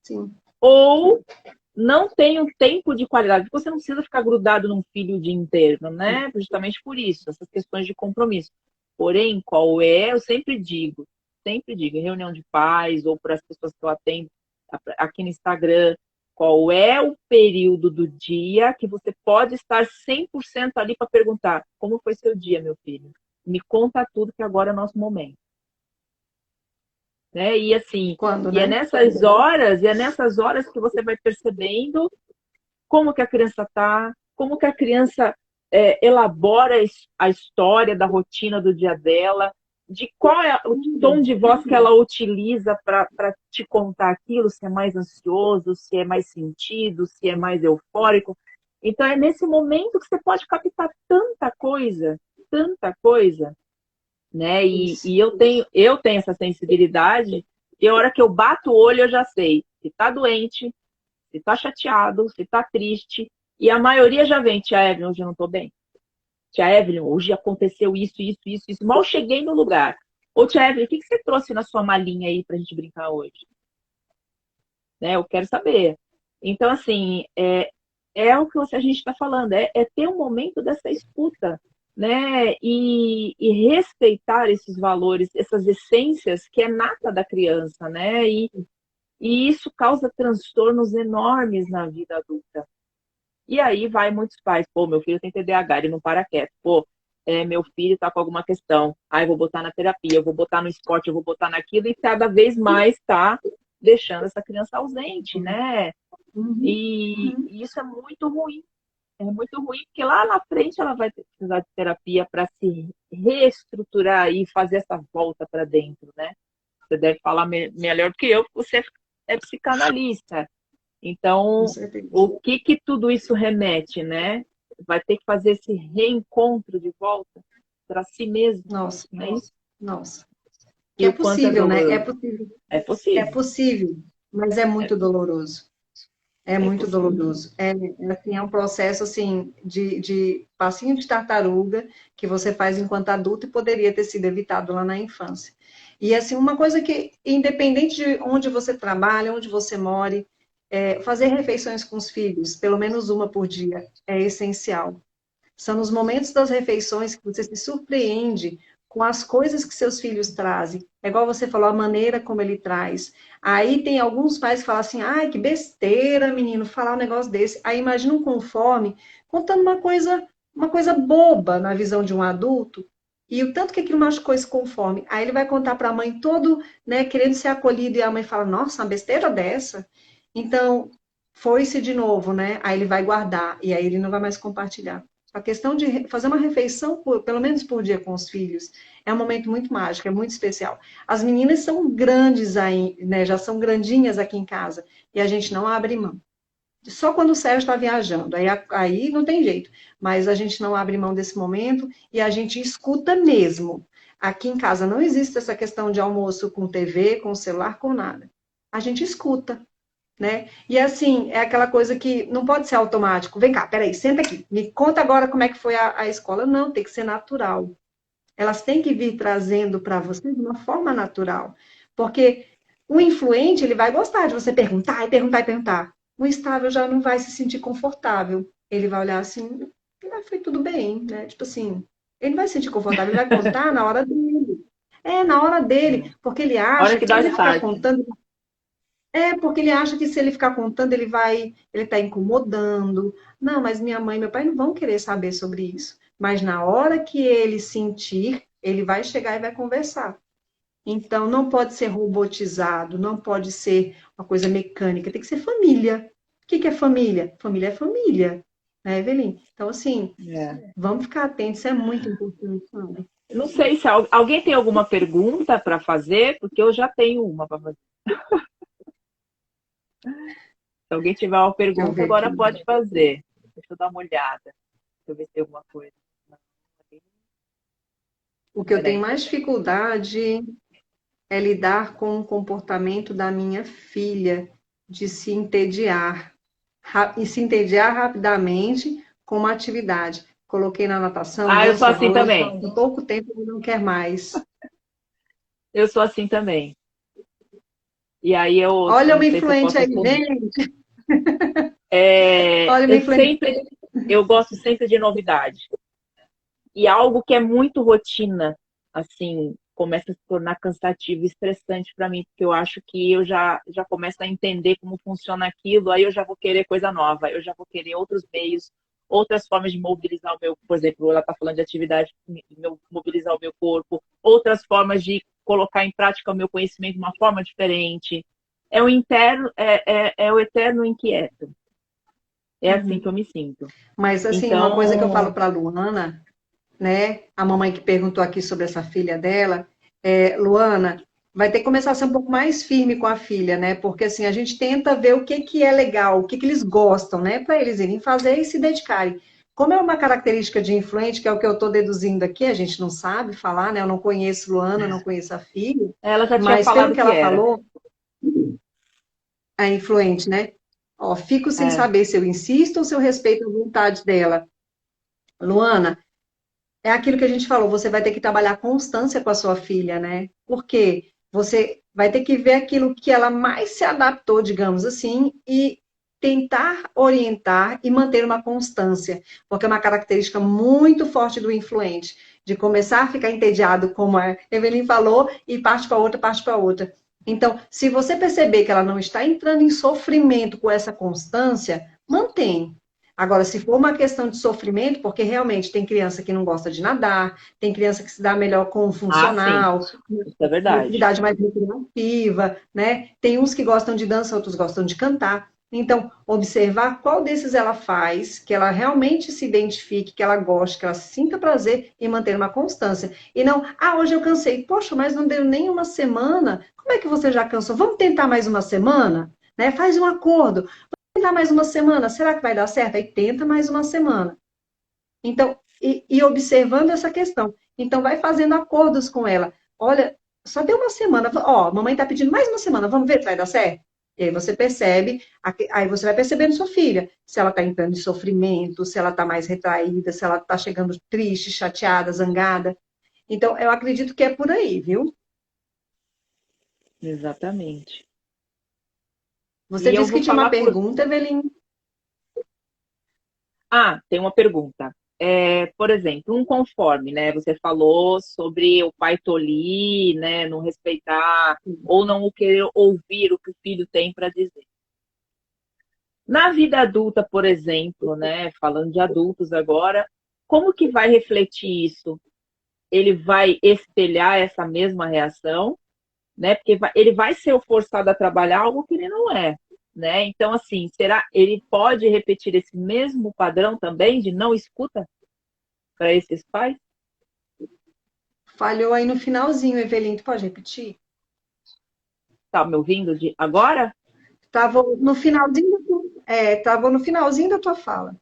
Sim. Ou não tem um tempo de qualidade. Você não precisa ficar grudado num filho o dia inteiro, né? Justamente por isso, essas questões de compromisso. Porém, qual é, eu sempre digo, em reunião de pais ou para as pessoas que eu atendo aqui no Instagram, qual é o período do dia que você pode estar 100% ali para perguntar como foi seu dia, meu filho? Me conta tudo que agora é o nosso momento. Né? E assim, Quando, né? é nessas horas que você vai percebendo como que a criança está, como que a criança elabora a história da rotina do dia dela, de qual é o tom de voz que ela utiliza para te contar aquilo, se é mais ansioso, se é mais sentido, se é mais eufórico. Então é nesse momento que você pode captar tanta coisa, né? Isso. E eu tenho essa sensibilidade, e a hora que eu bato o olho eu já sei se está doente, se tá chateado, se tá triste. E a maioria já vem, tia Evelyn, hoje eu não tô bem. Tia Evelyn, hoje aconteceu isso, isso, isso, isso. Mal cheguei no lugar. Ô, tia Evelyn, o que você trouxe na sua malinha aí pra gente brincar hoje? Né? Eu quero saber. Então, assim, é o que a gente está falando, é ter um momento dessa escuta, né? E respeitar esses valores, essas essências que é nata da criança, né? E isso causa transtornos enormes na vida adulta. E aí vai muitos pais, pô, meu filho tem TDAH, ele não para quieto, pô, meu filho tá com alguma questão, aí eu vou botar na terapia, eu vou botar no esporte, eu vou botar naquilo, e cada vez mais tá deixando essa criança ausente, né? Uhum. E Uhum. isso é muito ruim, porque lá na frente ela vai precisar de terapia para se reestruturar e fazer essa volta para dentro, né? Você deve falar melhor do que eu, porque você é psicanalista. Com Então, certeza. o que que tudo isso remete, né? Vai ter que fazer esse reencontro de volta para si mesmo, Nossa, não é isso? nossa. E É o quanto é possível, né? É doloroso. possível. É É possível, possível, mas é é, muito doloroso. É é muito possível. doloroso. Assim, é um processo assim de passinho de tartaruga que você faz enquanto adulto e poderia ter sido evitado lá na infância. E assim, uma coisa que, independente de onde você trabalha, onde você more, fazer refeições com os filhos, pelo menos uma por dia, é essencial. São nos momentos das refeições que você se surpreende com as coisas que seus filhos trazem. É igual você falou, a maneira como ele traz. Aí tem alguns pais que falam assim, ai, que besteira, menino, falar um negócio desse. Aí imagina um com fome, contando uma coisa boba na visão de um adulto, e o tanto que aquilo machucou esse com fome. Aí ele vai contar para a mãe todo, né, querendo ser acolhido, e a mãe fala, nossa, uma besteira dessa. Então, foi-se de novo, né? Aí ele vai guardar, e aí ele não vai mais compartilhar. A questão de fazer uma refeição, pelo menos por dia, com os filhos, é um momento muito mágico, é muito especial. As meninas são grandes aí, né? Já são grandinhas aqui em casa, e a gente não abre mão. Só quando o Sérgio está viajando, aí não tem jeito. Mas a gente não abre mão desse momento e a gente escuta mesmo. Aqui em casa não existe essa questão de almoço com TV, com celular, com nada. A gente escuta. né? E assim, é aquela coisa que não pode ser automático. Vem cá, peraí, senta aqui, me conta agora como é que foi a escola. Não, tem que ser natural. Elas têm que vir trazendo para você de uma forma natural. Porque o influente, ele vai gostar de você perguntar e perguntar e perguntar. O instável já não vai se sentir confortável. Ele vai olhar assim, foi tudo bem, né? Tipo assim, ele não vai se sentir confortável, ele vai contar na hora dele. É, na hora dele, porque ele A hora acha que que se dá ele ficar start. contando, porque ele acha que se ele ficar contando, ele está incomodando. Não, mas minha mãe e meu pai não vão querer saber sobre isso. Mas na hora que ele sentir, ele vai chegar e vai conversar. Então, não pode ser robotizado, não pode ser uma coisa mecânica, tem que ser família. O que é família? Família é família, né, Evelyn? Então, assim, É. vamos ficar atentos, isso é muito importante, sabe? Não sei se alguém tem alguma pergunta para fazer, porque eu já tenho uma para fazer. Se alguém tiver uma Deixa eu pergunta, ver aqui. agora pode fazer. Deixa eu dar uma olhada. Deixa eu ver se tem alguma coisa. O que eu tenho Peraí. mais dificuldade é lidar com o comportamento da minha filha, de se entediar, e se entediar rapidamente com uma atividade. Coloquei na natação, Ah, eu sou dança, assim vôlei, também. em pouco tempo ele não quer mais. Eu sou assim também. E aí eu Olha o não sei se eu influente posso aí, responder. gente. É, Olha o influente. eu gosto sempre de novidade. E algo que é muito rotina, assim, começa a se tornar cansativo e estressante para mim, porque eu acho que eu já começo a entender como funciona aquilo, aí eu já vou querer coisa nova, eu já vou querer outros meios, outras formas de mobilizar o meu, por exemplo, ela está falando de atividade, mobilizar o meu corpo, outras formas de colocar em prática o meu conhecimento de uma forma diferente. É o interno, é o eterno inquieto. É assim que eu Uhum. me sinto. Mas, assim, uma coisa que eu falo Então, para a Luana, né? A mamãe que perguntou aqui sobre essa filha dela, Luana, vai ter que começar a ser um pouco mais firme com a filha, né? Porque assim, a gente tenta ver o que que é legal, o que que eles gostam, né? Para eles irem fazer e se dedicarem. Como é uma característica de influente, que é o que eu estou deduzindo aqui, a gente não sabe falar, né? Eu não conheço Luana, não conheço a filha, ela já tinha mas pelo falado que que ela era. falou, é influente, né? Ó, fico sem É. saber se eu insisto ou se eu respeito a vontade dela. Luana, é aquilo que a gente falou, você vai ter que trabalhar constância com a sua filha, né? Porque você vai ter que ver aquilo que ela mais se adaptou, digamos assim, e tentar orientar e manter uma constância, porque é uma característica muito forte do influente, de começar a ficar entediado, como a Evelyn falou, e parte para outra, parte para outra. Então, se você perceber que ela não está entrando em sofrimento com essa constância, mantém. Agora, se for uma questão de sofrimento, porque realmente tem criança que não gosta de nadar, tem criança que se dá melhor com o Ah, sim, funcional, isso é uma verdade. atividade mais recreativa, né? Tem uns que gostam de dança, outros gostam de cantar. Então, observar qual desses ela faz, que ela realmente se identifique, que ela goste, que ela sinta prazer e manter uma constância. E não, hoje eu cansei. Poxa, mas não deu nem uma semana. Como é que você já cansou? Vamos tentar mais uma semana? Né? Faz um acordo tentar mais uma semana, será que vai dar certo? Aí tenta mais uma semana. Então, e observando essa questão. Então, vai fazendo acordos com ela. Olha, só deu uma semana. Ó, mamãe está pedindo mais uma semana, vamos ver se vai dar certo? E aí você percebe, aí você vai percebendo sua filha, se ela está entrando em sofrimento, se ela está mais retraída, se ela está chegando triste, chateada, zangada. Então, eu acredito que é por aí, viu? Exatamente. Você E eu disse que vou tinha uma falar por. pergunta, Evelyn. Ah, tem uma pergunta. Por exemplo, um conforme, né? Você falou sobre o pai tolir, né? Não respeitar ou não querer ouvir o que o filho tem para dizer. Na vida adulta, por exemplo, né? Falando de adultos agora, como que vai refletir isso? Ele vai espelhar essa mesma reação, né? Porque ele vai ser forçado a trabalhar algo que ele não é, né? Então, assim, será ele pode repetir esse mesmo padrão também de não escuta para esses pais? Falhou aí no finalzinho, Evelyn. Tu pode repetir? Tá me ouvindo de agora? Tava no finalzinho da tua fala.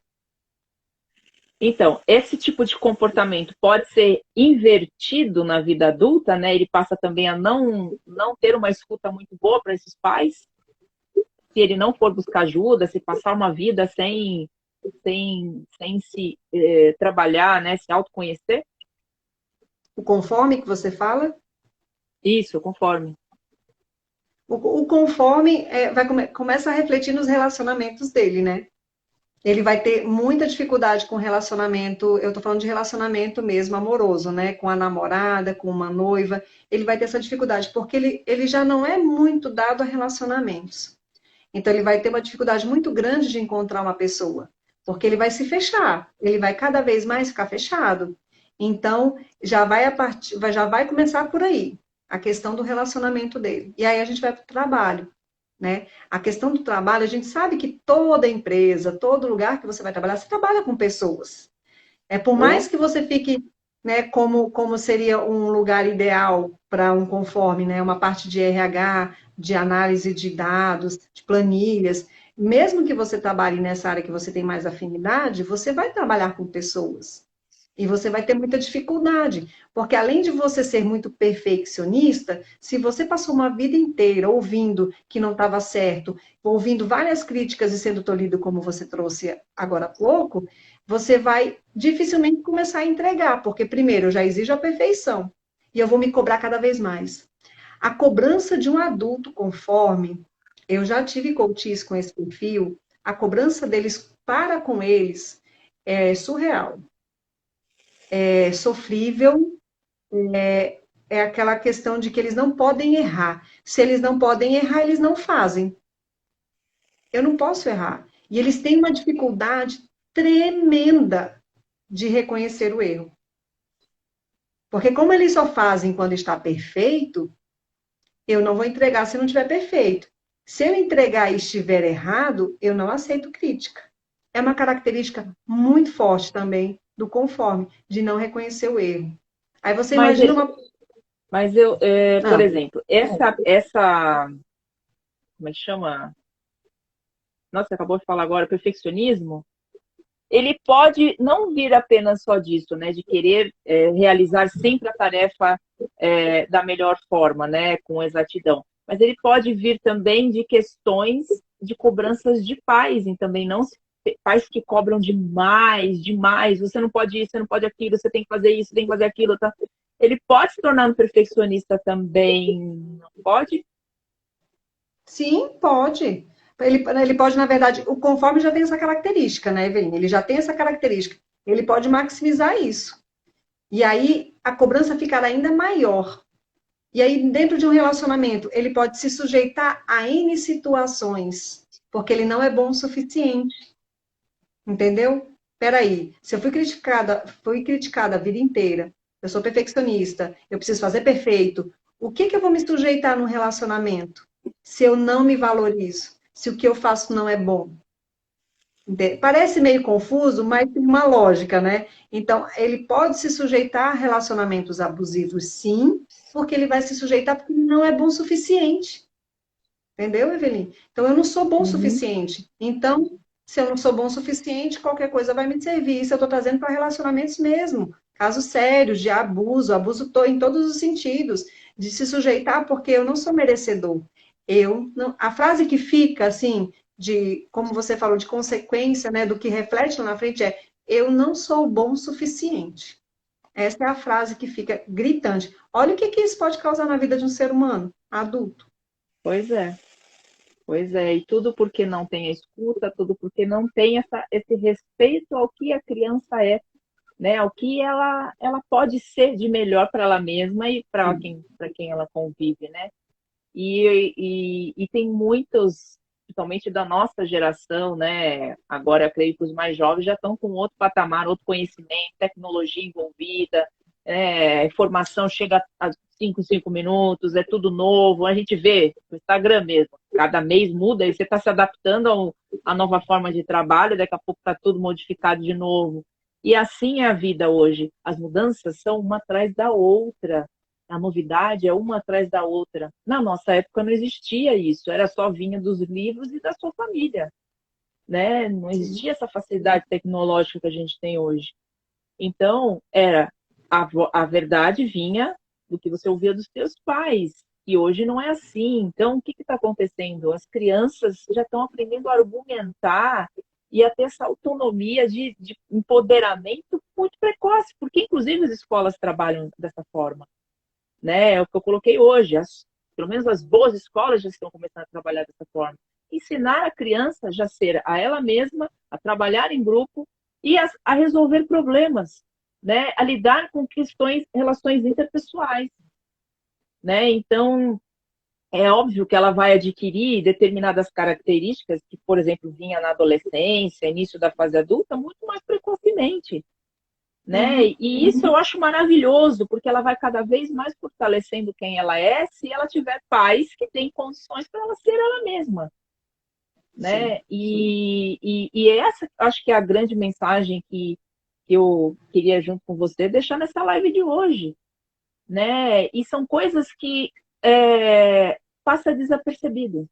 Então, esse tipo de comportamento pode ser invertido na vida adulta, né? Ele passa também a não ter uma escuta muito boa para esses pais. se ele não for buscar ajuda, se passar uma vida sem se trabalhar, né, se autoconhecer? O conforme que você fala, Isso, conforme. o conforme começa a refletir nos relacionamentos dele, né? Ele vai ter muita dificuldade com relacionamento, eu tô falando de relacionamento mesmo, amoroso, né? Com a namorada, com uma noiva. Ele vai ter essa dificuldade, porque ele já não é muito dado a relacionamentos. Então, ele vai ter uma dificuldade muito grande de encontrar uma pessoa, porque ele vai se fechar, ele vai cada vez mais ficar fechado. Então, já vai começar por aí, a questão do relacionamento dele. E aí a gente vai para o trabalho, né? A questão do trabalho, a gente sabe que toda empresa, todo lugar que você vai trabalhar, você trabalha com pessoas. Por mais Ou, que você fique, né, como seria um lugar ideal para um conforme, né, uma parte de RH, de análise de dados, de planilhas, mesmo que você trabalhe nessa área que você tem mais afinidade, você vai trabalhar com pessoas. E você vai ter muita dificuldade, porque além de você ser muito perfeccionista, se você passou uma vida inteira ouvindo que não estava certo, ouvindo várias críticas e sendo tolhido como você trouxe agora há pouco, você vai dificilmente começar a entregar, porque primeiro eu já exijo a perfeição e eu vou me cobrar cada vez mais. A cobrança de um adulto conforme, eu já tive coaches com esse perfil, a cobrança deles para com eles é surreal, é sofrível, é aquela questão de que eles não podem errar. Se eles não podem errar, eles não fazem. Eu não posso errar. E eles têm uma dificuldade tremenda de reconhecer o erro. Porque como eles só fazem quando está perfeito, eu não vou entregar se não estiver perfeito. Se eu entregar e estiver errado, eu não aceito crítica. É uma característica muito forte também do conforme, de não reconhecer o erro. Aí você mas, imagina uma. por Ah, exemplo, como é que chama? Nossa, você acabou de falar agora, perfeccionismo. Ele pode não vir apenas só disso, né, de querer realizar sempre a tarefa da melhor forma, né, com exatidão. Mas ele pode vir também de questões de cobranças de pais, e também não pais que cobram demais, demais. Você não pode isso, você não pode aquilo, você tem que fazer isso, tem que fazer aquilo. Tá? Ele pode se tornar um perfeccionista também, não pode? sim, pode. Ele pode, na verdade, o conforme já tem essa característica, né, Evelyn? Ele já tem essa característica. Ele pode maximizar isso. E aí a cobrança ficará ainda maior. E aí, dentro de um relacionamento, ele pode se sujeitar a N situações, porque ele não é bom o suficiente. Entendeu? Peraí, se eu fui criticada a vida inteira, eu sou perfeccionista, eu preciso fazer perfeito, o que que eu vou me sujeitar no relacionamento se eu não me valorizo? Se o que eu faço não é bom? Parece meio confuso, mas tem uma lógica, né? Então, ele pode se sujeitar a relacionamentos abusivos, sim, porque ele vai se sujeitar porque ele não é bom o suficiente. Entendeu, Evelyn? Então, eu não sou bom o Uhum. suficiente. Então, se eu não sou bom o suficiente, qualquer coisa vai me servir. Isso eu estou trazendo para relacionamentos mesmo. Casos sérios de abuso, em todos os sentidos, de se sujeitar porque eu não sou merecedor. Eu não, a frase que fica assim, de como você falou, de consequência, né, do que reflete lá na frente é: eu não sou bom o suficiente. Essa é a frase que fica gritante. Olha o que isso pode causar na vida de um ser humano adulto. Pois é. Pois é, e tudo porque não tem a escuta, tudo porque não tem esse respeito ao que a criança é, né? Ao que ela pode ser de melhor para ela mesma e para quem ela convive, né? E tem muitos, principalmente da nossa geração, né? Agora, eu creio que os mais jovens já estão com outro patamar, outro conhecimento, tecnologia envolvida, informação chega a 5 minutos, é tudo novo. A gente vê no Instagram mesmo, cada mês muda e você está se adaptando à nova forma de trabalho, daqui a pouco está tudo modificado de novo. E assim é a vida hoje. As mudanças são uma atrás da outra. A novidade é uma atrás da outra. Na nossa época não existia isso, era só vinha dos livros e da sua família, né? Não Sim. existia essa facilidade tecnológica que a gente tem hoje. Então, a verdade vinha do que você ouvia dos seus pais. E hoje não é assim. Então, o que está acontecendo? As crianças já estão aprendendo a argumentar e a ter essa autonomia de empoderamento muito precoce, porque inclusive as escolas trabalham dessa forma, né? É o que eu coloquei hoje. Pelo menos as boas escolas já estão começando a trabalhar dessa forma. Ensinar a criança já ser a ela mesma, a trabalhar em grupo e a resolver problemas, né? A lidar com questões, relações interpessoais, né? Então, é óbvio que ela vai adquirir determinadas características que, por exemplo, vinha na adolescência, início da fase adulta, muito mais precocemente, né? Uhum. E isso eu acho maravilhoso, porque ela vai cada vez mais fortalecendo quem ela é, se ela tiver pais que têm condições para ela ser ela mesma, Sim, né? E essa acho que é a grande mensagem que eu queria junto com você deixar nessa live de hoje, né? E são coisas que passa desapercebido,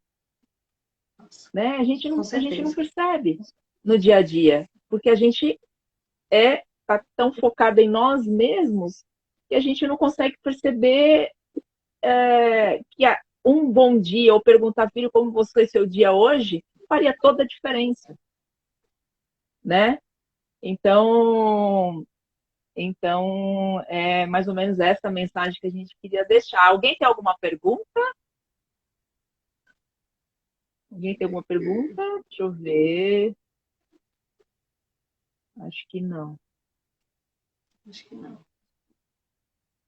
né? com A gente não certeza. percebe no dia a dia, porque a gente tá tão focado em nós mesmos que a gente não consegue perceber que um bom dia ou perguntar, filho, como você seu dia hoje, faria toda a diferença, né? Então, é mais ou menos essa mensagem que a gente queria deixar. Alguém tem alguma pergunta? Alguém tem alguma pergunta? Deixa eu ver. Acho que não. Acho que não.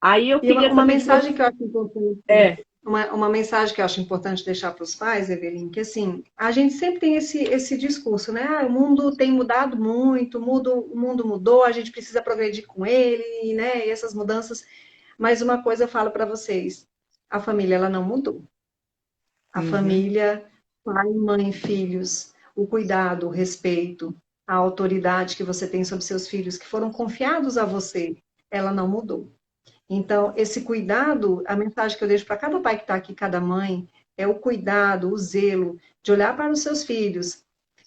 Aí eu E uma, queria uma saber de mensagem você. que eu acho importante, É, uma mensagem que eu acho importante deixar para os pais, Evelyn, que assim, a gente sempre tem esse discurso, né? Ah, o mundo tem mudado muito, o mundo mudou, a gente precisa progredir com ele, né? E essas mudanças. Mas uma coisa eu falo para vocês, a família ela não mudou. A uhum, família, pai, mãe, filhos, o cuidado, o respeito, a autoridade que você tem sobre seus filhos que foram confiados a você, ela não mudou. Então, esse cuidado, a mensagem que eu deixo para cada pai que está aqui, cada mãe, é o cuidado, o zelo de olhar para os seus filhos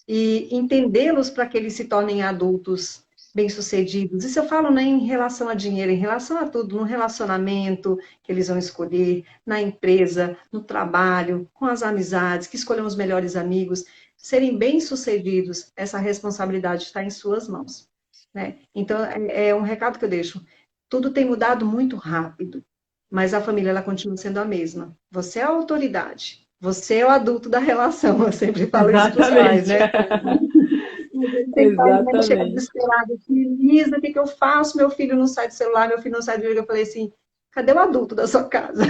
e entendê-los para que eles se tornem adultos bem-sucedidos. Isso eu falo nem em relação a dinheiro, em relação a tudo, no relacionamento que eles vão escolher, na empresa, no trabalho, com as amizades, que escolham os melhores amigos, serem bem-sucedidos, essa responsabilidade está em suas mãos. Né? Então, é um recado que eu deixo. Tudo tem mudado muito rápido, mas a família ela continua sendo a mesma. Você é a autoridade, você é o adulto da relação. Eu sempre falo isso para os pais, exatamente. né? Mas ele tem pais ainda chega Exatamente. desesperado, assim, Lisa, o que que eu faço? Meu filho não sai do celular, meu filho não sai do jogo. Eu falei assim, cadê o adulto da sua casa?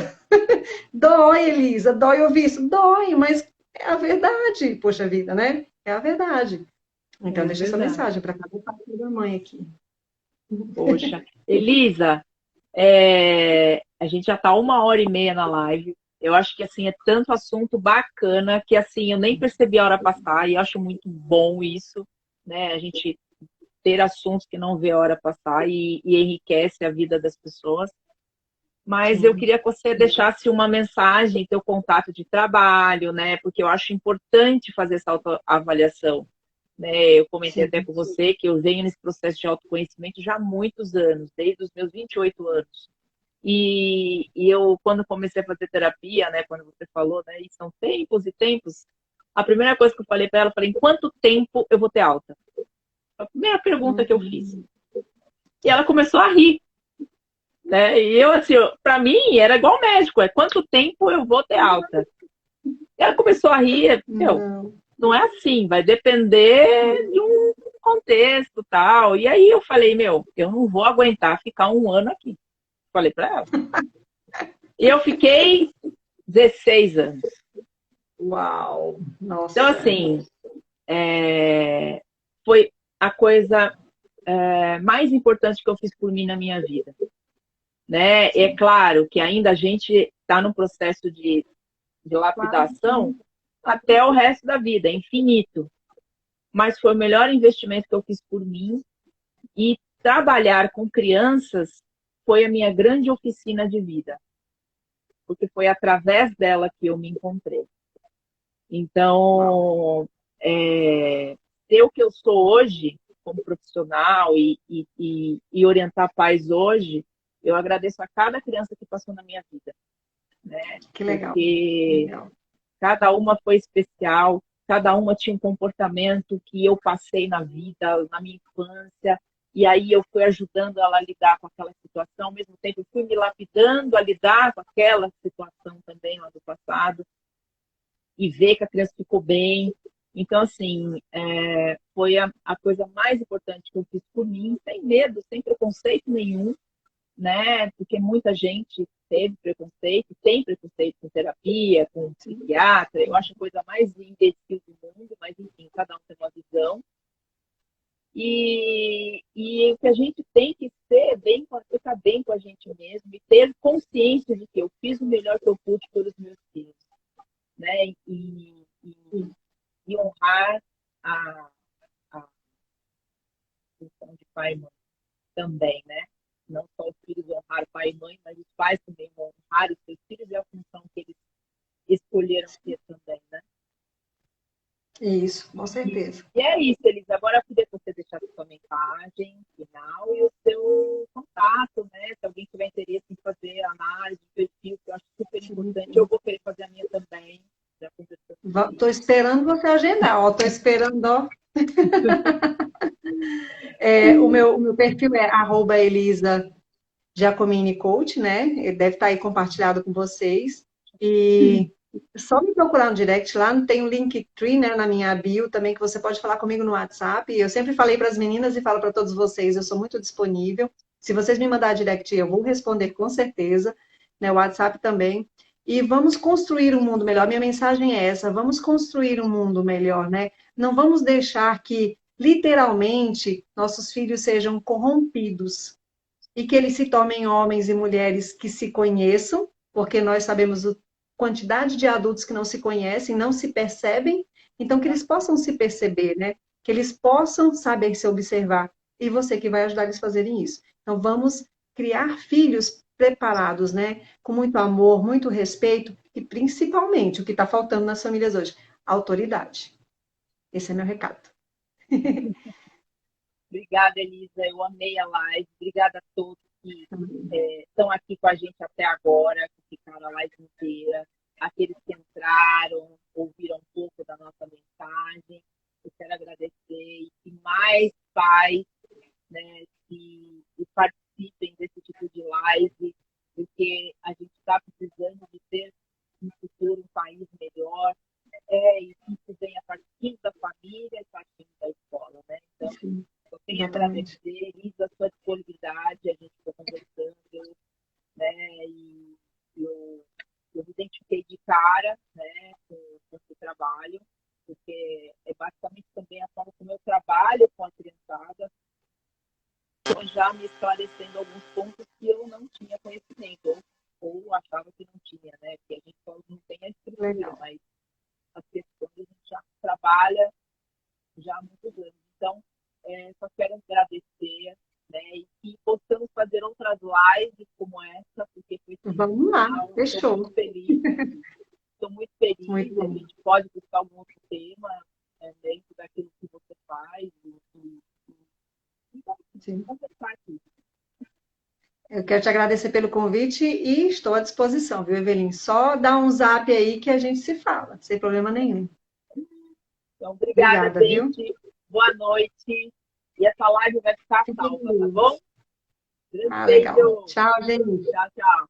Dói, Elisa, dói ouvir isso? Dói, mas é a verdade, poxa vida, né? É a verdade. Então, É deixa essa verdade. mensagem para cada pai e cada mãe aqui. Poxa. Elisa, a gente já está 1 hora e meia na live. Eu acho que assim é tanto assunto bacana que assim eu nem percebi a hora passar e acho muito bom isso, né? A gente ter assuntos que não vê a hora passar e enriquece a vida das pessoas. Mas eu Sim, queria que você deixasse uma mensagem, teu contato de trabalho, né? Porque eu acho importante fazer essa autoavaliação, né? Eu comentei até sim. com você que eu venho nesse processo de autoconhecimento já há muitos anos, desde os meus 28 anos. E eu, quando comecei a fazer terapia, né? Quando você falou, né? E são tempos e tempos. A primeira coisa que eu falei para ela, eu falei, em quanto tempo eu vou ter alta? A primeira pergunta que eu fiz. Uhum. E ela começou a rir, né? E eu, assim, para mim, era igual médico, é quanto tempo eu vou ter alta? E ela começou a rir, meu, Não. não é assim, vai depender de um contexto tal. E aí eu falei, meu, eu não vou aguentar ficar 1 ano aqui. Falei para ela. E eu fiquei 16 anos. Uau! Então, Nossa! assim, foi a coisa mais importante que eu fiz por mim na minha vida. Né? É Sim. claro que ainda a gente está num processo de Claro. lapidação até o resto da vida, é infinito. Mas foi o melhor investimento que eu fiz por mim. E trabalhar com crianças foi a minha grande oficina de vida, porque foi através dela que eu me encontrei. Uau! Então, ser o que eu sou hoje, como profissional e orientar pais hoje, eu agradeço a cada criança que passou na minha vida. né? Que legal. Porque Legal. cada uma foi especial, cada uma tinha um comportamento que eu passei na vida, na minha infância, e aí eu fui ajudando ela a lidar com aquela situação, ao mesmo tempo eu fui me lapidando a lidar com aquela situação também lá do passado, e ver que a criança ficou bem. Então, assim, foi a coisa mais importante que eu fiz por mim, sem medo, sem preconceito nenhum, né? Porque muita gente teve preconceito, tem preconceito com terapia, com psiquiatra. Eu acho a coisa mais imbecil do mundo, mas enfim, cada um tem uma visão. E o que a gente tem que ser bem, ficar bem com a gente mesmo e ter consciência de que eu fiz o melhor que eu pude pelos meus filhos, né? E honrar a, a função de pai e mãe também, né? Não só os filhos honrar o pai e mãe, mas os pais também vão honrar os seus filhos e a função que eles escolheram ter também, né? Isso, com certeza. E é isso, Elisa. Agora eu queria que você deixasse sua mensagem final e o seu contato, né? Se alguém tiver interesse em fazer análise de perfil, que eu acho super importante, eu vou querer fazer a minha também. Já Estou esperando você agendar, ó. Estou esperando, ó. O meu perfil é @Elisa Giacomini Coach, né? Ele deve estar aí compartilhado com vocês. E só me procurar no direct lá, tem o Linktree, né, na minha bio também, que você pode falar comigo no WhatsApp. Eu sempre falei para as meninas e falo para todos vocês, eu sou muito disponível. Se vocês me mandarem direct, eu vou responder com certeza, né? O WhatsApp também. E vamos construir um mundo melhor. Minha mensagem é essa: vamos construir um mundo melhor, né? Não vamos deixar que, literalmente, nossos filhos sejam corrompidos e que eles se tornem homens e mulheres que se conheçam, porque nós sabemos a quantidade de adultos que não se conhecem, não se percebem, então que eles possam se perceber, né? Que eles possam saber se observar. E você que vai ajudar eles a fazerem isso. Então vamos criar filhos preparados, né? Com muito amor, muito respeito e principalmente o que está faltando nas famílias hoje, autoridade. Esse é meu recado. Obrigada, Elisa. Eu amei a live. Obrigada a todos que estão aqui com a gente até agora, que ficaram a live inteira. Aqueles que entraram, ouviram um pouco da nossa mensagem. Eu quero agradecer e que mais pais, né, que participem desse tipo de live, porque a gente está precisando de ter no futuro um país melhor. E isso vem a partir da família e a partir da escola, né? Então, eu tenho que Exatamente. agradecer, Lisa, a sua disponibilidade, a gente está conversando, né? E eu me identifiquei de cara, né, com esse trabalho, porque é basicamente também a forma como eu trabalho com a criançada, então já me esclarecendo alguns pontos que eu não tinha conhecimento, ou achava que não tinha, né? Porque a gente só não tem a estrutura, Legal. mas as questões a gente já trabalha já há muitos anos. Então, só quero agradecer, né, e que possamos fazer outras lives como essa, porque foi Vamos lá, sensacional. Estou muito fechou. feliz, estou muito Muito feliz. A bom. gente pode buscar algum outro tema dentro daquilo que você faz então, Sim. conversar aqui. Eu quero te agradecer pelo convite e estou à disposição, viu, Evelyn? Só dá um zap aí que a gente se fala, sem problema nenhum. Então, obrigada, Obrigada, viu? gente. Boa noite. E essa live vai ficar Fiquem com salva, tá Deus. bom? Grande Ah, legal. beijo. Tchau, gente. Tchau, tchau.